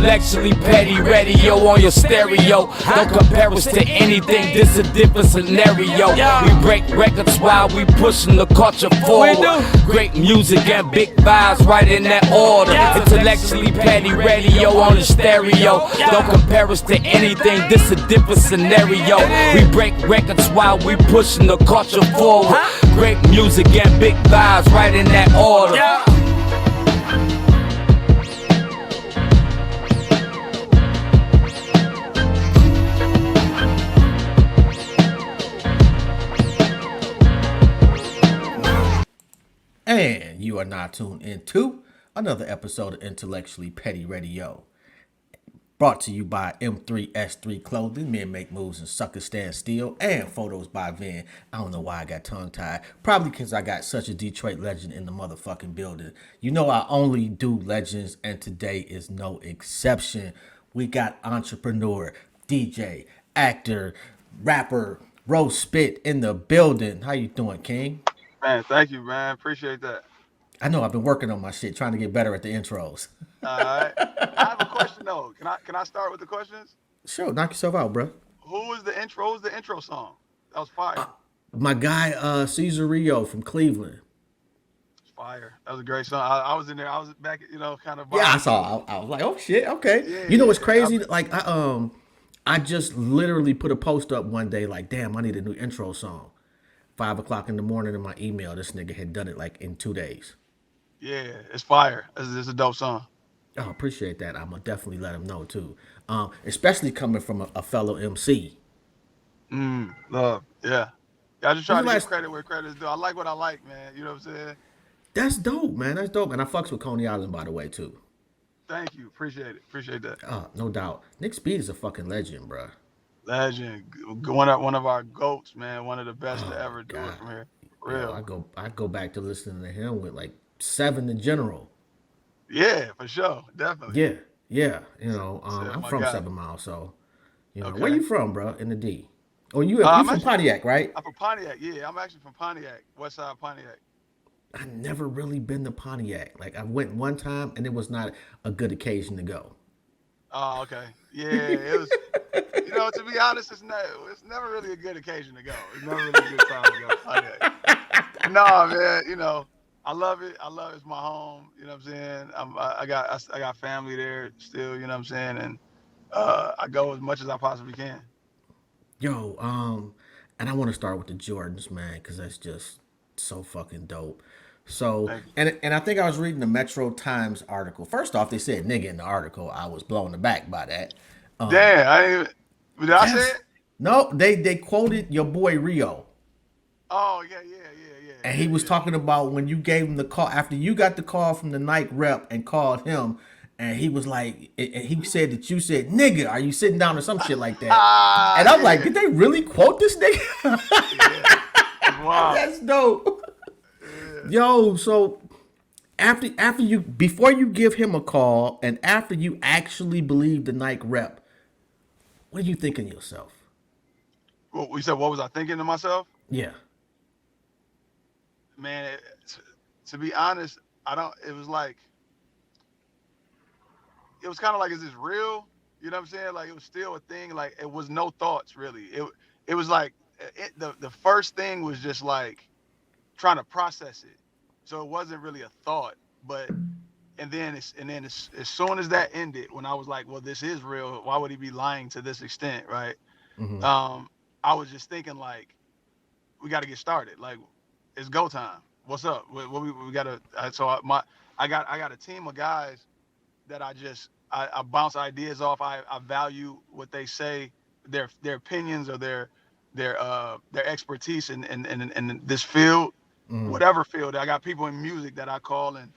Intellectually petty radio on your stereo. Don't compare us to anything, this a different scenario. We break records while we pushing the culture forward. Great music and big vibes right in that order. Intellectually petty radio on the stereo. Don't compare us to anything, this a different scenario. We break records while we pushing the culture forward. Great music and big vibes right in that order. And you are now tuned into another episode of Intellectually Petty Radio. Brought to you by M3S3 Clothing, Men Make Moves and Suckers Stand Still, and Photos by Vin. I don't know why I got tongue-tied. Probably because I got such a Detroit legend in the motherfucking building. You know I only do legends, and today is no exception. We got entrepreneur, DJ, actor, rapper, Rose Spit in the building. How you doing, King? Man, thank you, man. Appreciate that. I know I've been working on my shit, trying to get better at the intros. All right. I have a question though. Can I start with the questions? Sure, knock yourself out, bro. Who was the intro? What was the intro song? That was fire. My guy, Cesar Rio from Cleveland. It's fire. That was a great song. I was in there. I was back, kind of. Yeah, I saw. I was like, oh shit, okay. Yeah, you know what's crazy? Like, I just literally put a post up one day, like, damn, I need a new intro song. 5 o'clock in the morning in my email, this nigga had done it like in 2 days. Yeah, it's fire. It's a dope song. Oh, appreciate that. I'm gonna definitely let him know too. Especially coming from a fellow MC. Love. Yeah. I just try to When's the give credit where credit's due. I like what I like, man. You know what I'm saying? That's dope, man. That's dope. And I fucks with Coney Island, by the way, too. Thank you. Appreciate it. Appreciate that. No doubt. Nick Speed is a fucking legend, bro. Legend. One of our GOATs, man. One of the best to ever do it from here. For real. Yo, I go back to listening to him with like 7 in general. Yeah, for sure. Definitely. Yeah. You know, I'm from God. 7 Mile, so you know, Okay. where you from, bro? In the D. Oh, you from Pontiac, right? I'm from Pontiac. Yeah, I'm actually from Pontiac, West Side Pontiac. I never really been to Pontiac. Like I went one time, and it was not a good occasion to go. Oh, okay. Yeah, it was. To be honest, it's never really a good occasion to go. It's never really a good time to go to Pontiac. No, man. I love it. It's my home. You know what I'm saying? I got family there still. You know what I'm saying? And I go as much as I possibly can. Yo, and I want to start with the Jordans, man, because that's just so fucking dope. So, and I think I was reading the Metro Times article. First off, they said nigga in the article. I was blown aback by that. Damn, did I say it? No, they quoted your boy Rio. Oh, yeah. And he was talking about when you gave him the call, after you got the call from the Nike rep and called him, and he was like, and he said that you said, nigga, are you sitting down or some shit like that? And I'm like, did they really quote this nigga? Yeah. Wow. That's dope. Yeah. Yo, so before you give him a call and after you actually believe the Nike rep, what are you thinking to yourself? Well, you said, what was I thinking to myself? Yeah. Man, to be honest, it was kind of like, is this real? You know what I'm saying? Like, it was still a thing. Like, it was no thoughts, really. It was like, the first thing was just like trying to process it. So it wasn't really a thought, and then as soon as that ended, when I was like, well, this is real. Why would he be lying to this extent? Right. Mm-hmm. I was just thinking like, we got to get started. Like, it's go time. What's up? We gotta. So I got a team of guys that I bounce ideas off. I value what they say, their opinions or their expertise in this field, whatever field. I got people in music that I call and,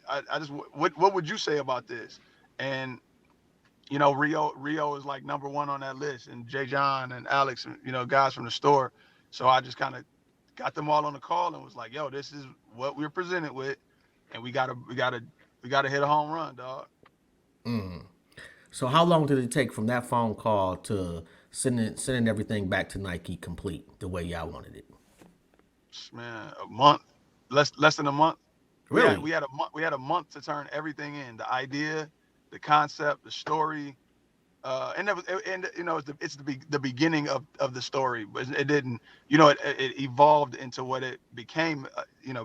I just what would you say about this? And Rio is like number one on that list, and Jay John and Alex, guys from the store. So I just kind of got them all on the call and was like, yo, this is what we're presented with, and we gotta hit a home run, dog. So how long did it take from that phone call to sending everything back to Nike complete the way y'all wanted it? Man, a month, less than a month. Really? We had a month to turn everything in, the idea, the concept, the story, and that was, and it's the beginning of the story, but it didn't, it evolved into what it became,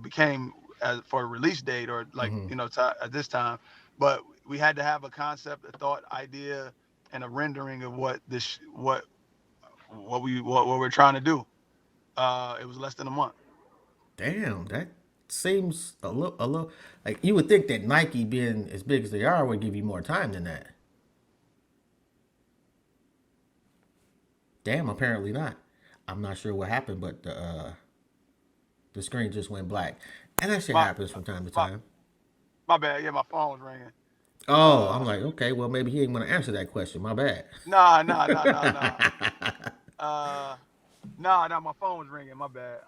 became as for a release date or like, Mm-hmm. at this time. But we had to have a concept, a thought, idea, and a rendering of what we're trying to do. It was less than a month. Damn, that seems a little like you would think that Nike, being as big as they are, would give you more time than that. Damn, apparently not. I'm not sure what happened, but the screen just went black, and that shit My happens from time to my time. my bad. Yeah, my phone was ringing. Oh, I'm Uh, like, okay, well maybe he ain't gonna answer that question. My bad. nah, nah, nah, nah, nah. Uh, nah. My phone was ringing. My bad.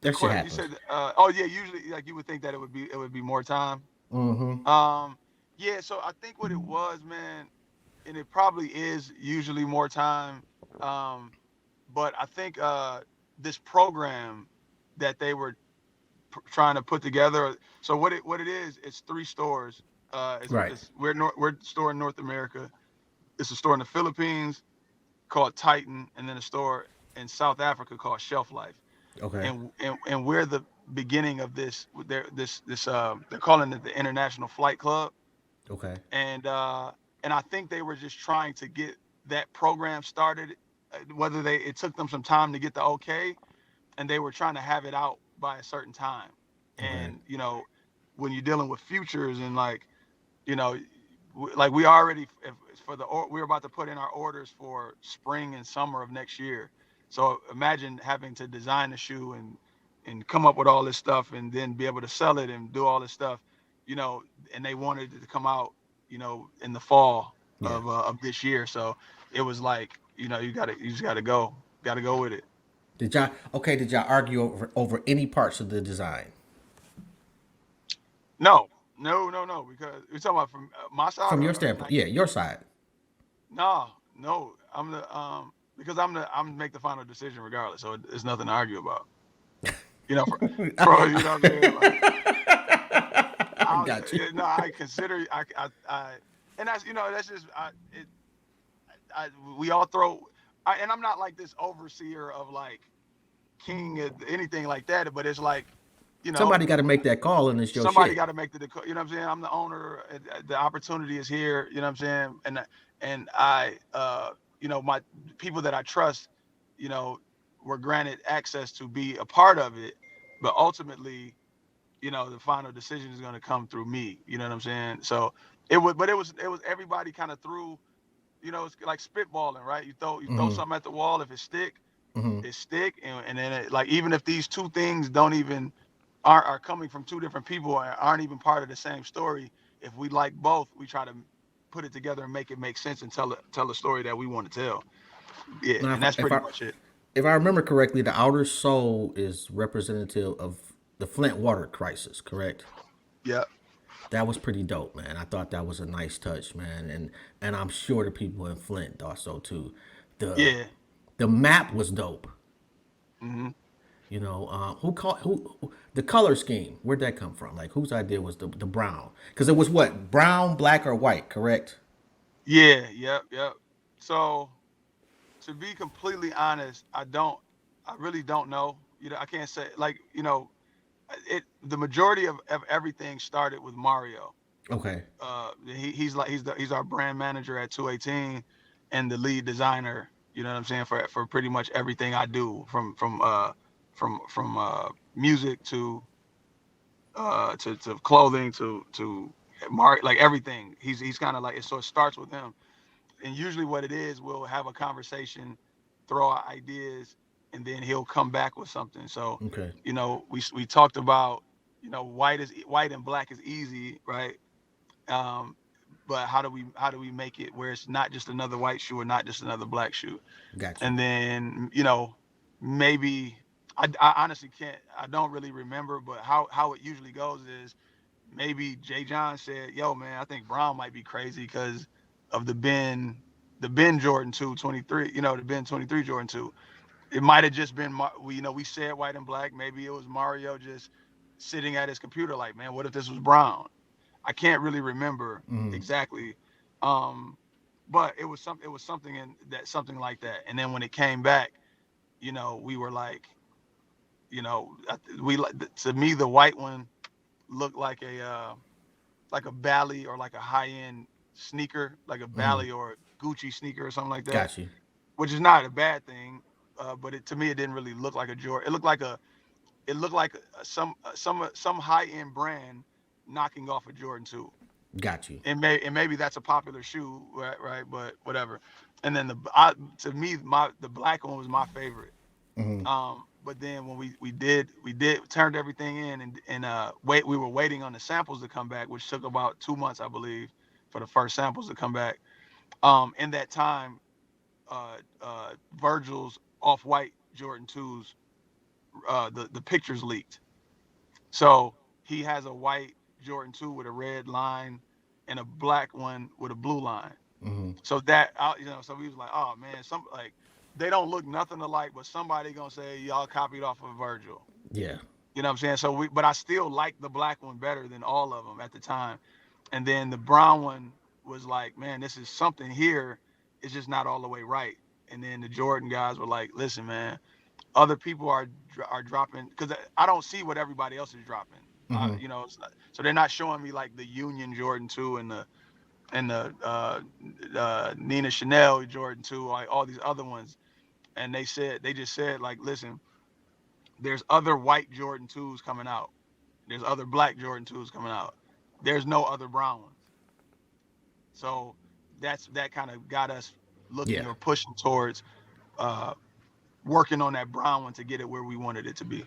That shit You happens. said, oh yeah, usually like you would think that it would be more time. Mm-hmm. Um, yeah. So I think what it was, man, and it probably is usually more time. Um, but I think this program that they were trying to put together. So what it is, it's three stores. Right. We're a store in North America. It's a store in the Philippines called Titan, and then a store in South Africa called Shelf Life. Okay. And we're the beginning of this. They're calling it the International Flight Club, Okay. and I think they were just trying to get that program started. Whether it took them some time to get the okay, and they were trying to have it out by a certain time. Okay. And when you're dealing with futures and like, you know, like we already we're about to put in our orders for spring and summer of next year. So imagine having to design a shoe and come up with all this stuff and then be able to sell it and do all this stuff, you know. And they wanted it to come out, in the fall Yeah. of this year. So it was like, you just gotta go with it. Did y'all argue over any parts of the design No, no, no, no, because you're talking about from my side from your or standpoint? Nike. Yeah, your side. No, no, because I'm make the final decision regardless, so it's nothing to argue about. You know what I'm saying? Like, I got you. no, I consider and that's just we all throw, and I'm not like this overseer of like king or anything like that, but it's like, you know, Somebody got to make that call, and it's your somebody shit. got to make you know what I'm saying? I'm the owner. The opportunity is here. You know what I'm saying? And I, my people that I trust, you know, were granted access to be a part of it, but ultimately, the final decision is going to come through me. You know what I'm saying? So it was everybody kind of threw. It's like spitballing, right? You throw Mm-hmm. something at the wall. If it stick, Mm-hmm. it stick, and then like even if these two things don't even are coming from two different people or aren't even part of the same story, if we like both, we try to put it together and make it make sense and tell the story that we want to tell. Yeah, Now, and that's pretty much it. if I remember correctly, the outer soul is representative of the Flint water crisis, correct? Yeah, That was pretty dope, man. I thought that was a nice touch, man, and I'm sure the people in Flint thought so too. The yeah. the map was dope. Hmm. Who called who the color scheme? Where'd that come from? Like, whose idea was the brown? Because it was what, brown, black, or white, correct? Yeah, yep, yep. So to be completely honest, I really don't know. I can't say like, the majority of everything started with Mario. Okay, He's our brand manager at 218 and the lead designer. You know what I'm saying, for pretty much everything I do, from music to clothing to like everything. He's kind of like, so it starts with him. And usually what it is, we'll have a conversation, throw out ideas, and then he'll come back with something. So, okay, we talked about, white and black is easy, right? Um, but how do we make it where it's not just another white shoe or not just another black shoe? got you. And then, maybe I honestly can't, I don't really remember, but how it usually goes is maybe Jay John said, "Yo, man, I think Brown might be crazy because of the Ben Jordan 223, the Ben 23 Jordan 2." It might have just been, we said white and black. Maybe it was Mario just sitting at his computer like, man, what if this was Brown? I can't really remember exactly. Um, but it was something in that something like that. And then when it came back, we were like, we like to me the white one looked like a Bally or like a high end sneaker, like a Bally or a Gucci sneaker or something like that, Got you. which is not a bad thing. But to me, it didn't really look like a Jordan. It looked like some high end brand knocking off a Jordan 2. Got you. And maybe that's a popular shoe, right? Right, but whatever. And then to me, the black one was my favorite. But then when we turned everything in and we were waiting on the samples to come back, which took about 2 months, I believe, for the first samples to come back. In that time, Virgil's off-white Jordan 2s, the pictures leaked. So he has a white Jordan 2 with a red line and a black one with a blue line. So so we was like, oh man, some like they don't look nothing alike, but somebody gonna say y'all copied off of Virgil. Yeah. You know what I'm saying? But I still like the black one better than all of them at the time. And then the brown one was like, man, this is something here. It's just not all the way right. And then the Jordan guys were like, listen, man, other people are dropping because I don't see what everybody else is dropping. So they're not showing me like the Union Jordan 2 and the Nina Chanel Jordan 2, like all these other ones. And they just said like, listen, there's other white Jordan 2s coming out. There's other black Jordan 2s coming out. There's no other brown ones. So that kind of got us looking or pushing towards working on that brown one to get it where we wanted it to be.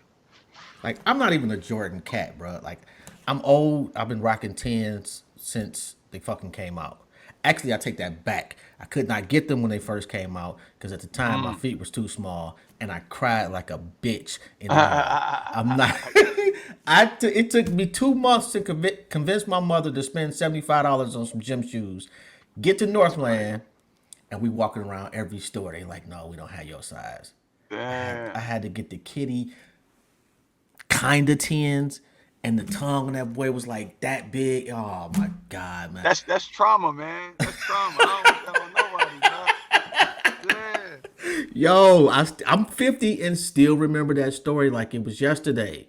Like, I'm not even a Jordan cat, bro. Like, I'm old. I've been rocking tens since they fucking came out. Actually, I take that back. I could not get them when they first came out because at the time my feet was too small, and I cried like a bitch in the mall. I'm not. It took me 2 months to convince my mother to spend $75 on some gym shoes. Get to Northland, and we walking around every store. They like, no, we don't have your size. I had to get the kitty kind of tens, and the tongue on that boy was like that big. Oh my god, man! That's trauma, man. That's trauma. I don't tell nobody, man. Yeah. Yo, I'm 50 and still remember that story like it was yesterday.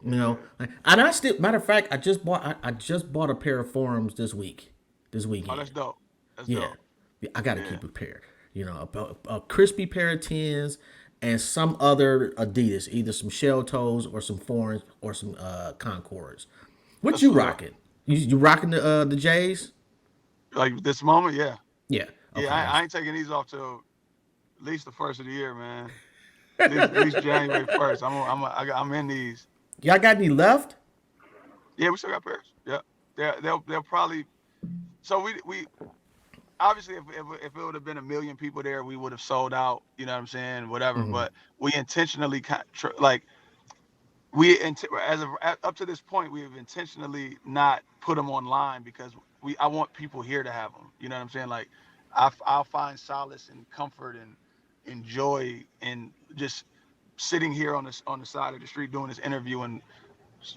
You know, and I still, matter of fact, I just bought a pair of forums this weekend. Oh, that's dope. That's Yeah, dope. I gotta keep a pair. You know, a crispy pair of tens and some other Adidas, either some shell toes or some foreigns or some Concords. What That's you what's up. rocking? You rocking the J's? Like this moment, yeah. Yeah. Okay. Yeah, I ain't taking these off till at least the first of the year, man. At least January 1st. I'm in these. Y'all got any left? Yeah, we still got pairs. Yeah, they'll probably. So we obviously if it would have been a million people there, we would have sold out. You know what I'm saying? Whatever. But we intentionally like up to this point, we have intentionally not put them online because I want people here to have them. You know what I'm saying? Like I'll find solace and comfort and joy in just sitting here on the side of the street doing this interview and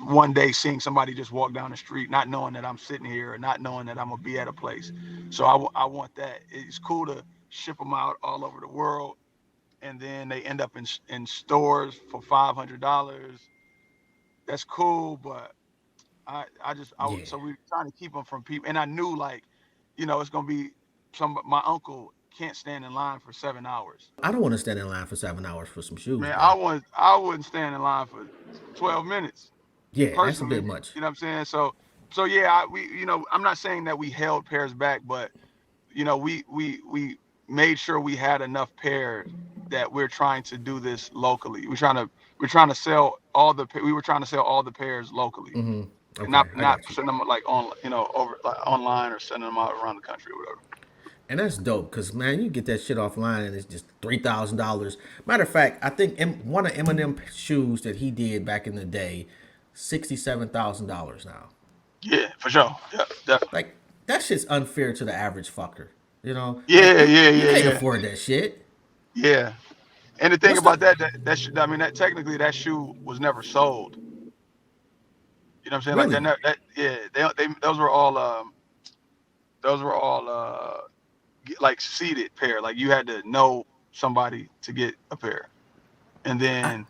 one day seeing somebody just walk down the street not knowing that I'm sitting here or not knowing that I'm gonna be at a place. So I want that. It's cool to ship them out all over the world and then they end up in stores for $500. That's cool, but Yeah. so we were trying to keep them from people, and I knew like, it's gonna be my uncle can't stand in line for 7 hours. I don't want to stand in line for 7 hours for some shoes, Man, bro. I wouldn't stand in line for 12 minutes Yeah, that's a personally. bit much. You know what I'm saying? So yeah, I'm not saying that we held pairs back, but we made sure we had enough pairs that we're trying to do this locally. We're trying to sell we were trying to sell all the pairs locally, and Okay, not I got you. send them like on over like online or sending them out around the country or whatever. And that's dope because man, you get that shit offline and it's just $3,000. Matter of fact, I think one of Eminem shoes that he did back in the day, $67,000 now. Yeah, for sure. Yeah, definitely. Like that shit's unfair to the average fucker. You know, like Yeah, yeah, you yeah, can't yeah, afford that shit. yeah. And the thing What's the about that I mean that technically that shoe was never sold. You know what I'm saying? Like Really? that yeah, they those were all like seeded pair. Like you had to know somebody to get a pair, and I, then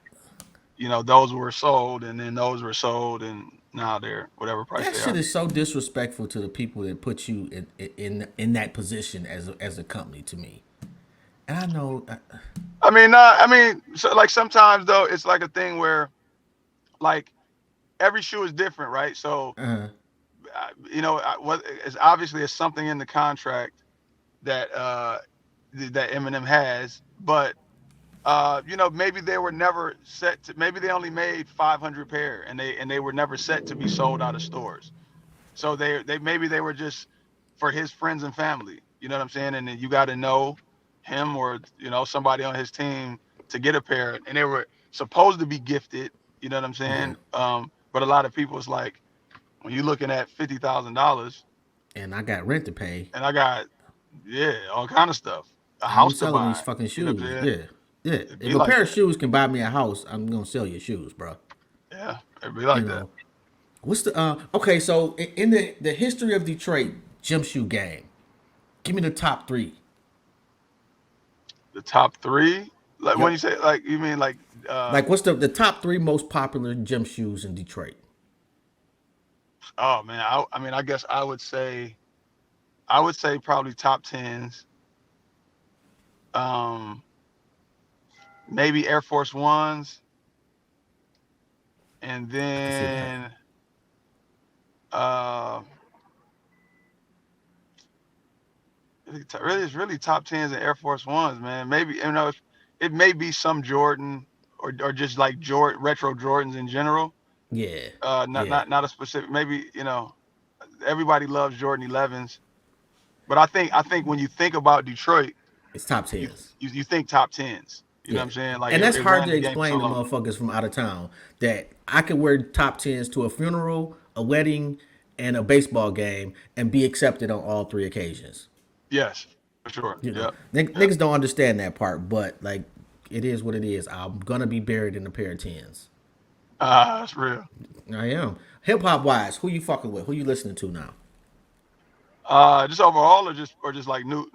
those were sold, and then those were sold, and now they're whatever price that they shit are. is so disrespectful to the people that put you in that position as a company to me. And I know, I mean, not. I mean, so like sometimes though, it's like a thing where like every shoe is different, right? So what is obviously it's something in the contract that that Eminem has, but maybe they were never set to. Maybe they only made 500 pair, and they were never set to be sold out of stores. So they maybe they were just for his friends and family. You know what I'm saying? And then you got to know him or somebody on his team to get a pair, and they were supposed to be gifted. You know what I'm yeah. saying? But a lot of people, it's like when you're looking at $50,000, And I got rent to pay. and I got all kind of stuff, a I ain't house to selling these buy. fucking You know what I'm shoes. saying? Yeah, yeah. It'd If be a like pair of that. shoes can buy me a house, I'm gonna sell your shoes, bro. Yeah, it'd be You like that. know. What's the okay? So in the history of Detroit gym shoe game, give me the top three. The top three, like when you Yep. say like you mean like Like what's the top three most popular gym shoes in Detroit? oh man, I mean I guess I would say probably top tens. Um, maybe Air Force Ones, and I can see that. then uh, really it's really top tens and Air Force Ones, man. Maybe it may be some Jordan or just like retro Jordans in general. Yeah, Not yeah. not not a specific. Maybe everybody loves Jordan 11s, but I think when you think about Detroit, It's top you tens. you think top tens. You know what Yeah. I'm saying? Like And it, that's it hard ran to the game for so explain to long. motherfuckers from out of town that I could wear top tens to a funeral, a wedding, and a baseball game and be accepted on all three occasions. Yes, for sure. You know, Yep. Yep. niggas don't understand that part, but like, it is what it is. I'm gonna be buried in a pair of tens. That's real. I am. Hip hop wise, who you fucking with? Who you listening to now? Just overall, or just like new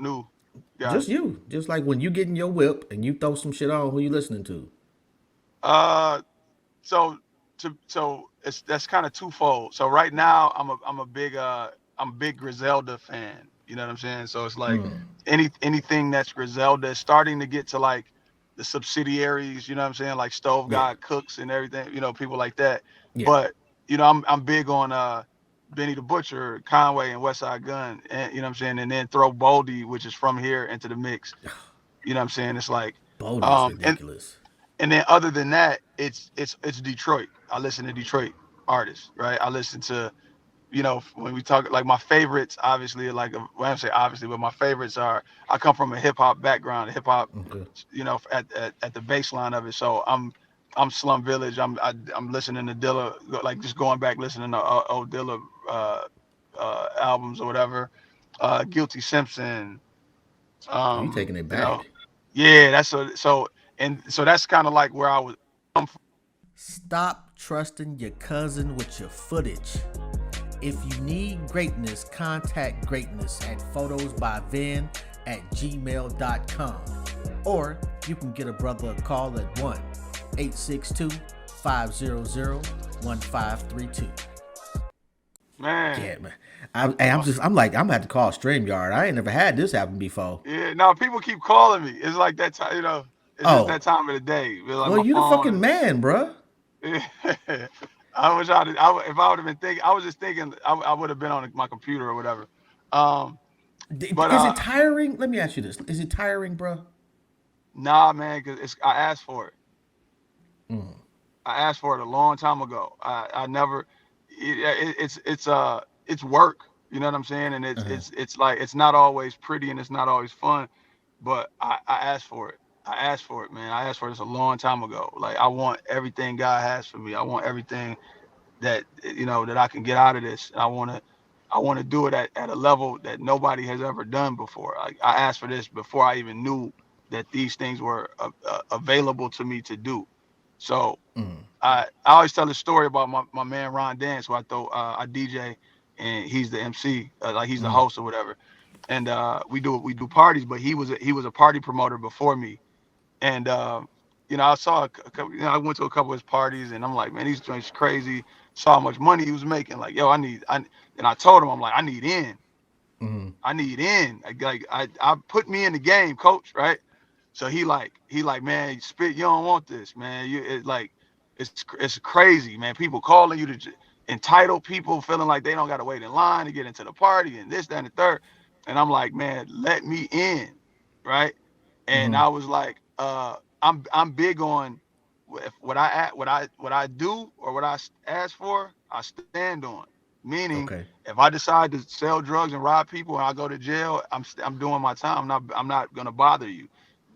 Just guys. you. Just like when you get in your whip and you throw some shit on, who you listening to? Uh, so it's that's kind of twofold. So right now, I'm a big Griselda fan. You know what I'm saying? So it's like anything that's Griselda is starting to get to like the subsidiaries. You know what I'm saying? Like Stove Yeah. God Cooks and everything. People like that. Yeah. But I'm big on Benny the Butcher, Conway, and West Side Gun. And you know what I'm saying? And then throw Boldy, which is from here, into the mix. You know what I'm saying? It's like Bodie is and ridiculous. and then other than that, it's Detroit. I listen to Detroit artists, right? I listen to when we talk like my favorites, obviously like when I say obviously, but my favorites are I come from a hip hop background, hip hop, Okay. at the baseline of it. So I'm Slum Village. I'm listening to Dilla, like just going back listening to old Dilla albums or whatever. Guilty Simpson. Oh, you taking it You know, back. yeah, so that's kind of like where I was. Stop trusting your cousin with your footage. If you need greatness, contact greatness at photosbyven@gmail.com. Or you can get a brother a call at 1-862-500-1532. Man. Yeah, man. I'm like, I'm gonna have to call StreamYard. I ain't never had this happen before. Yeah, no, people keep calling me. It's like that time, it's just Oh, that time of the day. It's like well, my you the phone fucking man, bruh. is. I wish if I would have been thinking, I was just thinking I would have been on my computer or whatever. Um, but Is it tiring? Let me ask you this: is it tiring, bruh? nah, man, because I asked for it. I asked for it a long time ago. I never. It's work. You know what I'm saying? And it's like it's not always pretty and it's not always fun. But I asked for it. I asked for it, man. I asked for this a long time ago. Like I want everything God has for me. I want everything that I can get out of this. And I want to do it at a level that nobody has ever done before. I asked for this before I even knew that these things were available to me to do. So I always tell the story about my man Ron Dance, who I DJ, and he's the MC, like he's the host or whatever. And we do parties, but he was a party promoter before me. And I saw a couple, I went to a couple of his parties, and I'm like, man, these joints crazy. Saw how much money he was making. Like, yo, and I told him, I'm like, I need in. I need in. I put me in the game, coach, right? So he like, man, spit, you don't want this, man. It's crazy, man. People calling you to entitled people feeling like they don't gotta wait in line to get into the party and this, that, and the third. And I'm like, man, let me in, right? And I was like, I'm big on if what I do or what I ask for, I stand on. Meaning, Okay. if I decide to sell drugs and rob people and I go to jail, I'm doing my time. I'm not gonna bother you.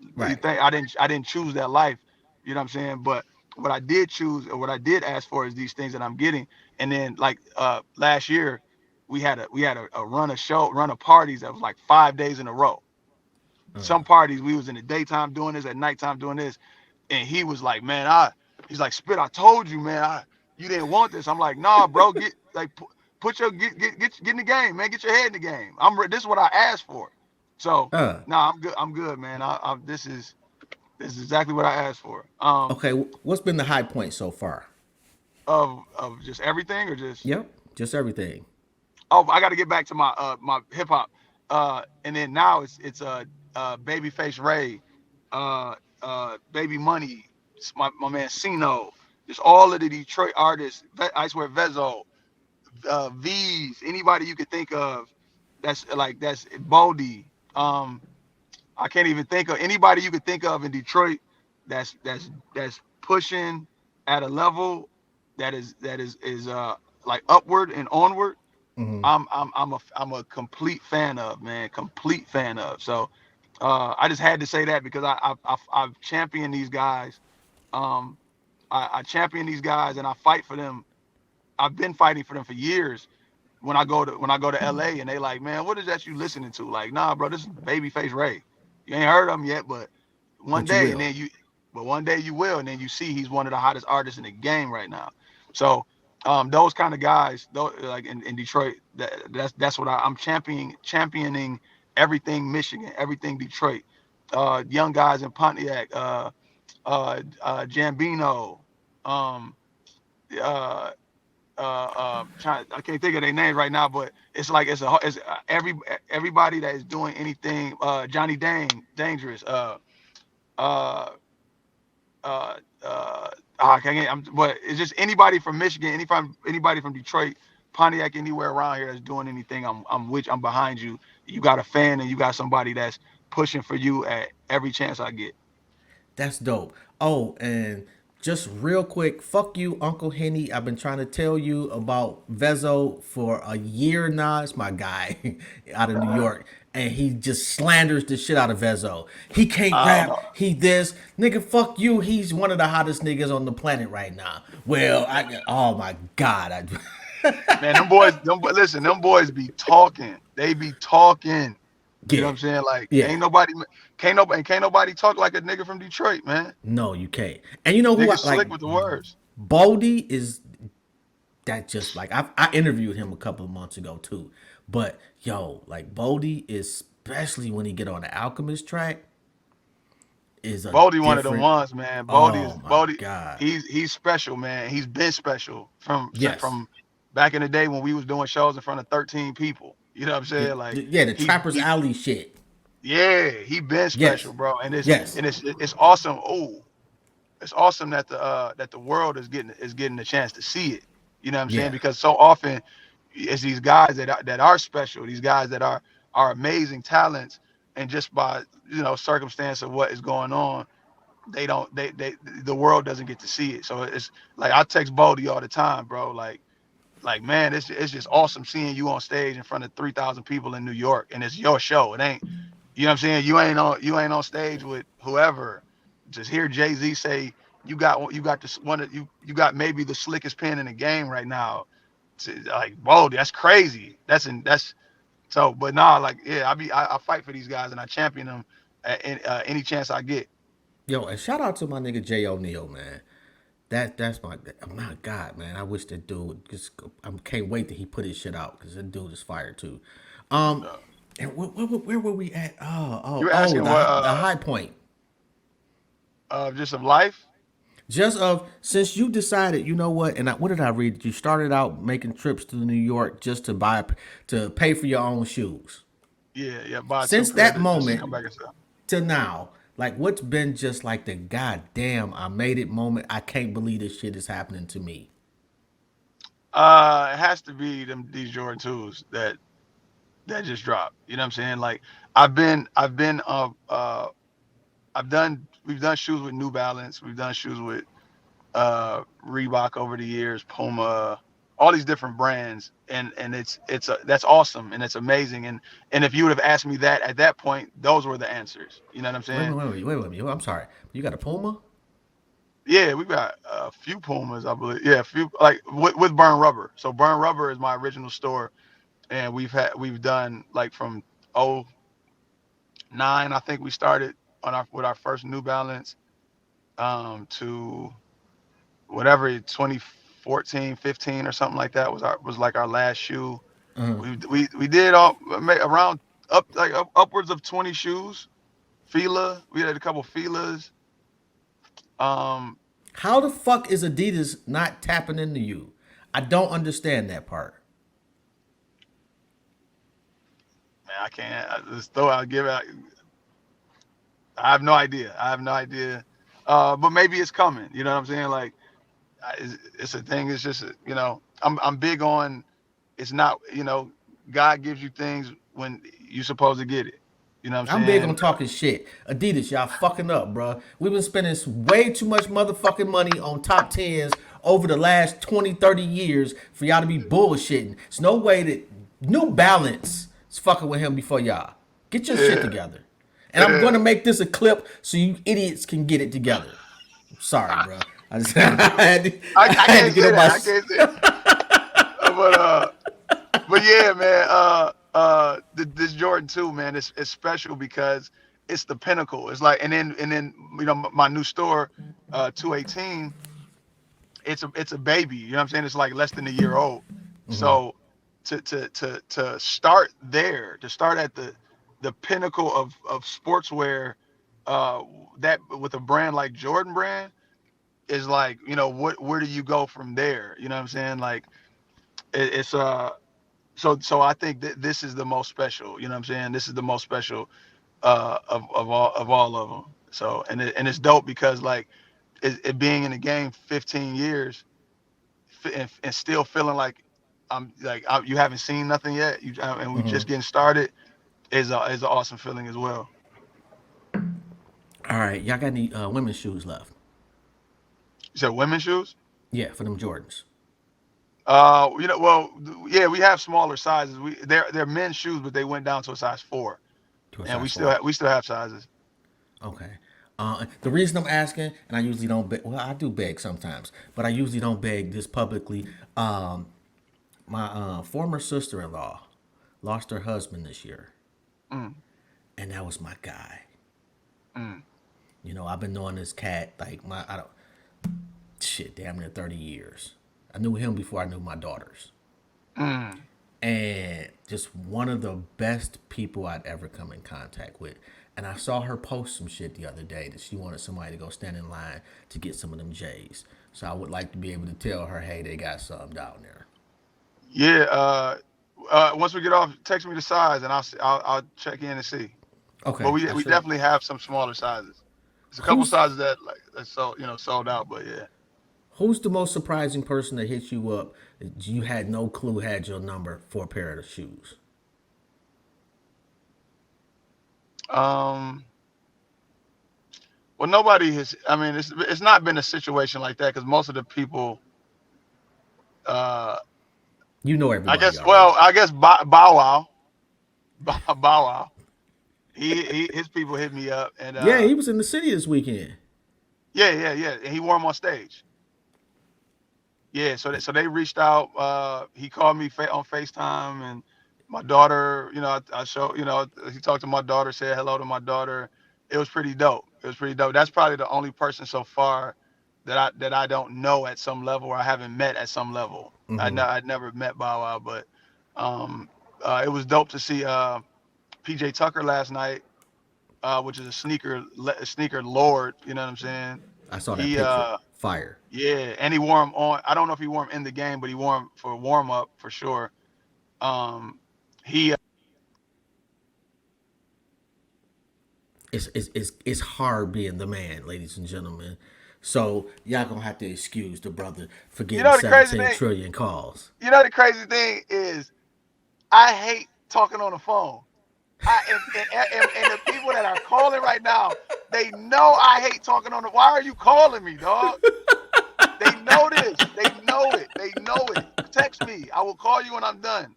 You Right. think I didn't choose that life, you know what I'm saying? But what I did choose or what I did ask for is these things that I'm getting. And then like last year, we had a run of parties that was like 5 days in a row. Some parties we was in the daytime doing this, at nighttime doing this, and he was like, man, he's like, Spit, I told you, man, you didn't want this. I'm like, nah, bro, put your get in the game, man, get your head in the game. This is what I asked for. So Uh. nah, I'm good, man. This is exactly what I asked for. Okay. What's been the high point so far? Of just everything or just Yep. Just everything. oh, I got to get back to my hip hop. And then now it's Babyface Ray, Baby Money, my man Cino, just all of the Detroit artists, I swear Vezo, V's, anybody you could think of, that's Baldy. I can't even think of anybody you could think of in Detroit that's pushing at a level that is like upward and onward. I'm a complete fan of, man, complete fan of. So I just had to say that because I've championed these guys. Um, I champion these guys and I fight for them. I've been fighting for them for years. When I go to LA and they like, man, what is that you listening to? Like, nah, bro, this is Babyface Ray. You ain't heard of him yet, but one But you day, and will. then one day you will, and then you see he's one of the hottest artists in the game right now. So, those kind of guys, those, like in Detroit, that's what I'm championing everything Michigan, everything Detroit. Young guys in Pontiac, Jambino, um, uh, I can't think of their names right now, but it's like it's everybody that is doing anything. Johnny Dangerous. Uh, I can't. But it's just anybody from Michigan, anybody from Detroit, Pontiac, anywhere around here that's doing anything. I'm behind you. You got a fan and you got somebody that's pushing for you at every chance I get. That's dope. Oh, and just real quick, fuck you, Uncle Henny. I've been trying to tell you about Vezo for a year now. It's my guy out of New York. And he just slanders the shit out of Vezo. He can't I don't rap. know. He this. Nigga, fuck you. He's one of the hottest niggas on the planet right now. Well, oh my God. Man, them boys, listen, them boys be talking. They be talking. You know what Yeah. I'm saying? Like, Yeah. can't nobody talk like a nigga from Detroit, man. No, you can't. And you know who Niggas I like? slick with the words. Baldy is that just like I interviewed him a couple of months ago too. But yo, like Baldy, especially when he get on the Alchemist track, is a Baldy one of the different. ones, man. Oh my Baldy. God. He's special, man. He's been special Yes. from back in the day when we was doing shows in front of 13 people. You know what I'm Yeah, saying? Like yeah, the he Trappers he Alley shit. yeah, he been Yes. special, bro. And it's Yes. and it's awesome. Oh, it's awesome that the world is getting a chance to see it. You know what I'm saying? Yeah. Because so often it's these guys that are special, these guys that are amazing talents, and just by circumstance of what is going on, they don't they the world doesn't get to see it. So it's like I text Bodie all the time, bro. Like man, it's just awesome seeing you on stage in front of 3,000 people in New York, and it's your show. It ain't, you know what I'm saying? You ain't on stage with whoever. Just hear Jay-Z say you got this one of you got maybe the slickest pen in the game right now. Like, whoa, that's crazy. That's so. But nah, like yeah, I fight for these guys and I champion them at any chance I get. Yo, and shout out to my nigga Jay O'Neal, man. That's my God, man. I wish that dude just. I can't wait that he put his shit out because that dude is fire too. Um, Uh, and where were we at? you were asking what The high point. just of life. Just of since you decided, you know what? And what did I read? You started out making trips to New York just to pay for your own shoes. Yeah, yeah. Buy two Since pair that to just moment come back and stuff. to now, like what's been just like the goddamn I made it moment? I can't believe this shit is happening to me. It has to be them these Jordan twos that just dropped. You know what I'm saying? Like I've been we've done shoes with New Balance, we've done shoes with Reebok over the years, Puma, all these different brands, and that's awesome and it's amazing. And if you would have asked me that at that point, those were the answers. You know what I'm saying? Wait. I'm sorry. You got a Puma? Yeah, we got a few Pumas, I believe. Yeah, a few like with Burn Rubber. So Burn Rubber is my original store, and we've done like from oh 09, I think we started on our with our first New Balance to whatever 2014, 15 or something like that was like our last shoe. We did all around upwards of 20 shoes. Fila, we had a couple Filas. Um, How the fuck is Adidas not tapping into you? I don't understand that part. man, I can't I just throw out give out. I have no idea. I have no idea. But maybe it's coming. You know what I'm saying? Like it's a thing. It's just I'm big on. It's not God gives you things when you're supposed to get it. You know what I'm I'm big saying? on talking shit. Adidas, y'all fucking up, bro. We've been spending way too much motherfucking money on top tens over the last 20, 30 years for y'all to be bullshitting. It's no way that New Balance is fucking with him before y'all. Get your shit Yeah, together. And I'm yeah. going to make this a clip so you idiots can get it together. Sorry, bro. I just I I had to can't get say on that. my. I can't say. But yeah, man. This Jordan 2, man, it's special because it's the pinnacle. It's like, and then my new store, 218. It's a baby. You know what I'm saying? It's like less than a year old. So to start there, to start at the pinnacle of sportswear, uh, that with a brand like Jordan brand is like where do you go from there? You know what I'm saying? Like it's so I think that this is the most special. You know what I'm saying? This is the most special of all of them. So and it's dope because like it being in the game 15 years and still feeling like you haven't seen nothing yet. And we just getting started is an awesome feeling as well. All right, y'all got any women's shoes left? You said women's shoes? Yeah, for them Jordans. Well, yeah, we have smaller sizes. They're men's shoes, but they went down to a size 4, To a and size 4. we still have sizes. Okay. The reason I'm asking, and I usually don't beg, well, I do beg sometimes, but I usually don't beg this publicly. My former sister in law lost her husband this year, Mm, and that was my guy. mm, I've been knowing this cat like I don't shit damn near 30 years. I knew him before I knew my daughters, mm. and just one of the best people I'd ever come in contact with. And I saw her post some shit the other day that she wanted somebody to go stand in line to get some of them J's. So I would like to be able to tell her, hey, they got some down there. Yeah. Once we get off, text me the size, and I'll check in and see. But Okay, I we sure. definitely have some smaller sizes. There's a couple Who's sizes that sold out, but yeah. who's the most surprising person that hit you up that you had no clue had your number for a pair of shoes? Um. Well, nobody has. I mean, it's not been a situation like that because most of the people, uh, You know I everybody guess. already. Well, I guess Bow Wow, Bow Wow. His people hit me up, and Yeah, he was in the city this weekend. yeah, and he wore them on stage. Yeah, so they reached out. He called me on FaceTime, and my daughter. I show. He talked to my daughter, said hello to my daughter. It was pretty dope. It was pretty dope. That's probably the only person so far that I don't know at some level or I haven't met at some level. I'd never met Bow Wow, but um, it was dope to see PJ Tucker last night, which is a sneaker lord. You know what I'm saying? I saw that He picture. Fire. yeah, and he wore them on. I don't know if he wore them in the game, but he wore them for warm up for sure. He It's hard being the man, ladies and gentlemen. So y'all gonna have to excuse the brother for You getting know the crazy 17 thing. trillion calls. You know the crazy thing is I hate talking on the phone. And the people that are calling right now, they know I hate talking on the. Why are you calling me, dog? They know this. They know it. They know it. Text me. I will call you when I'm done.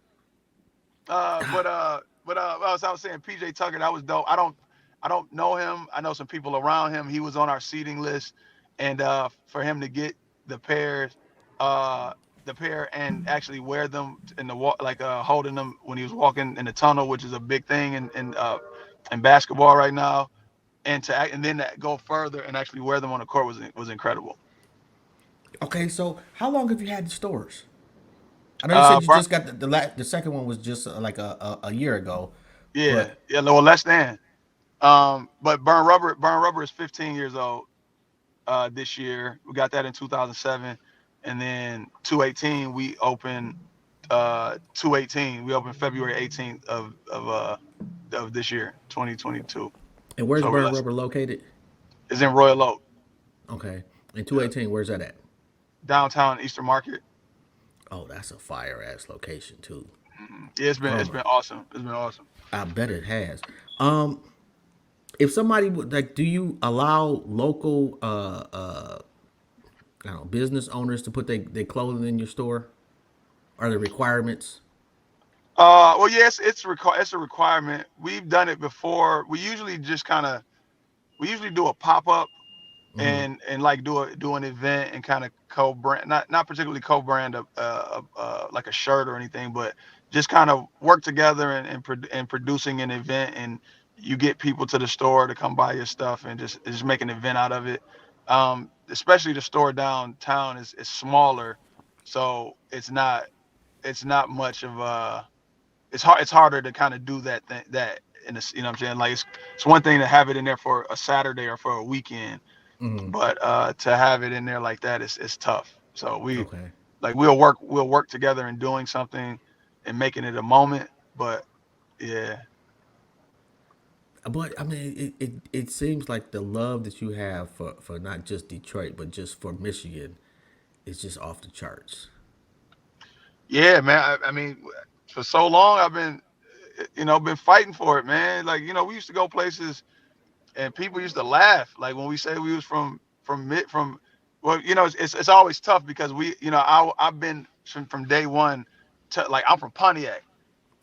As I was saying, PJ Tucker, that was dope. I don't know him. I know some people around him. He was on our seating list, and for him to get the pairs, uh, the pair and actually wear them in the walk, like holding them when he was walking in the tunnel, which is a big thing in basketball right now, and then to go further and actually wear them on the court was incredible. Okay, so how long have you had the stores? I know you Uh, said you Bur- just got the second one was just like a year ago, yeah, but yeah, no, less than. But Burn Rubber is 15 years old this year. We got that in 2007, and then 218 we opened 218 we opened February 18th of this year, 2022. and where's So we're Burn less. Rubber located? It's in Royal Oak, Okay, and yeah, 218, where's that at? downtown Eastern Market. Oh, that's a fire ass location too. Yeah, it's Um, been awesome. It's been awesome. I bet it has. Um, if somebody would like, do you allow local I don't know, business owners to put their clothing in your store? Are there requirements? Well, yes, it's a requirement. We've done it before. We usually do a pop up and like do an event and kind of co-brand, not particularly co-brand like a shirt or anything, but just kind of work together and producing an event, and you get people to the store to come buy your stuff and just make an event out of it. Especially the store downtown is smaller, so it's not much of a it's harder to kind of do that in this, you know what I'm saying? Like it's one thing to have it in there for a Saturday or for a weekend, but to have it in there like that is tough. So Okay, we'll work together in doing something and making it a moment. But yeah, but I mean, it seems like the love that you have for not just Detroit but just for Michigan is just off the charts. yeah, man. I mean, for so long I've been fighting for it, man. Like we used to go places and people used to laugh like when we say we was from well, it's always tough because I've been from day one to, like, I'm from Pontiac,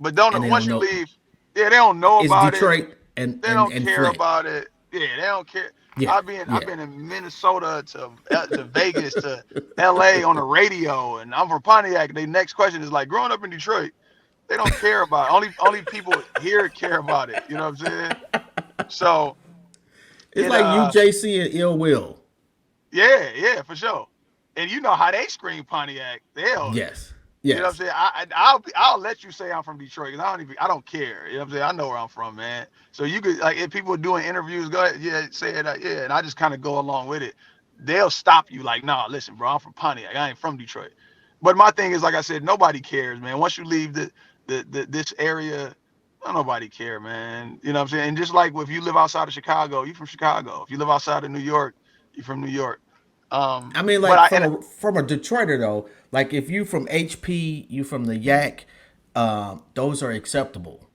but And don't they once don't you know leave, yeah, they don't know it's about it. Detroit and They and don't and care Flint. about it. Yeah, they don't care. Yeah, I've yeah. been in Minnesota to Vegas to LA on the radio, and I'm from Pontiac. The next question is like, growing up in Detroit, they don't care about it. Only people here care about it. You know what I'm saying? So It's it like UJC and Ill Will. yeah, yeah, for sure. And you know how they scream Pontiac. They'll, Yes, you know what I'm yes. saying? I'll let you say I'm from Detroit because I don't care. You know what I'm saying? I know where I'm from, man. So you could, like, if people are doing interviews, go ahead, yeah, say it, yeah, and I just kind of go along with it. They'll stop you like, nah, listen, bro, I'm from Pontiac. I ain't from Detroit. But my thing is, like I said, nobody cares, man. Once you leave this area, don't nobody care, man. You know what I'm saying? And just like if you live outside of Chicago, you from Chicago. If you live outside of New York, you from New York. I mean, But like I from and a Detroiter though, like if you from HP, you from the Yak, those are acceptable.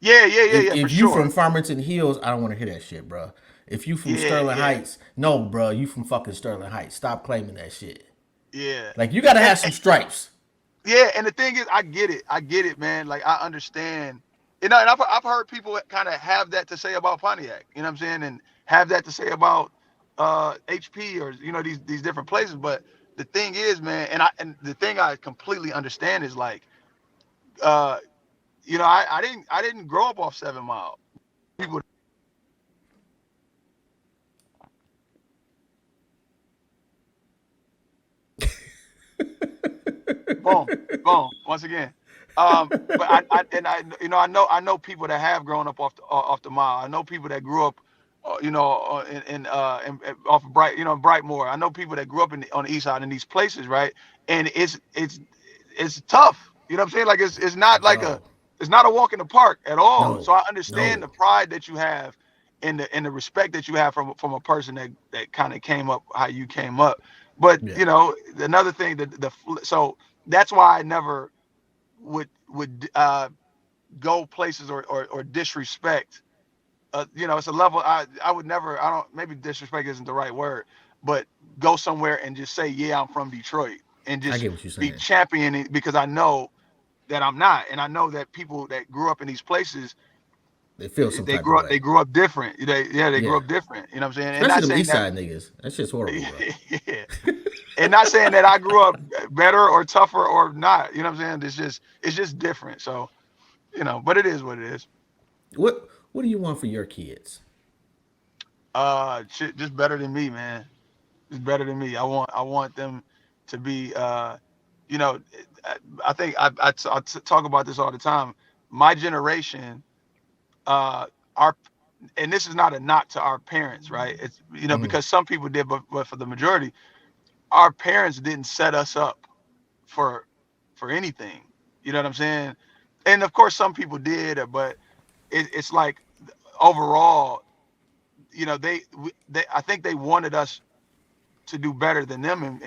yeah, yeah, yeah, If yeah, for if you sure. from Farmington Hills, I don't want to hear that shit, bro. If you from Yeah, Sterling yeah, Heights, no, bro, you from fucking Sterling Heights. Stop claiming that shit. yeah. Like you gotta And have some stripes. yeah, and the thing is, I get it, man. Like I understand, and I've heard people kind of have that to say about Pontiac. You know what I'm saying? And have that to say about HP or these different places. But the thing is, man, and the thing I completely understand is like, uh, I didn't grow up off 7 Mile. People, Boom, boom. Once again, but I know people that have grown up off the mile. I know people that grew up, off of Brightmoor. I know people that grew up on the east side in these places, right? And it's tough. You know what I'm saying? Like it's not like Yo, it's not a walk in the park at all. no, So I understand no, the pride that you have and the respect that you have from a person that kind of came up how you came up. But yeah, another thing so that's why I never would go places or disrespect. It's a level I would never. I don't. Maybe disrespect isn't the right word, but go somewhere and just say, yeah, I'm from Detroit, and I just get what you're be saying. championing because I know that I'm not, and I know that people that grew up in these places, They feel some they type of grew up they way. grew up different. They grew Yeah, up different. You know what I'm saying? And especially not them saying East that. Side niggas. That shit's horrible, bro. Yeah. And not saying that I grew up better or tougher or not. You know what I'm saying? It's just different. So but it is what it is. What do you want for your kids? Shit, just better than me, man. Just better than me. I want them to be. You know, I think I talk about this all the time. My generation, our and this is not a knock to our parents, right? It's Hmm. because some people did, but for the majority, our parents didn't set us up for anything. You know what I'm saying? And of course, some people did, but it's like overall, they I think they wanted us to do better than them and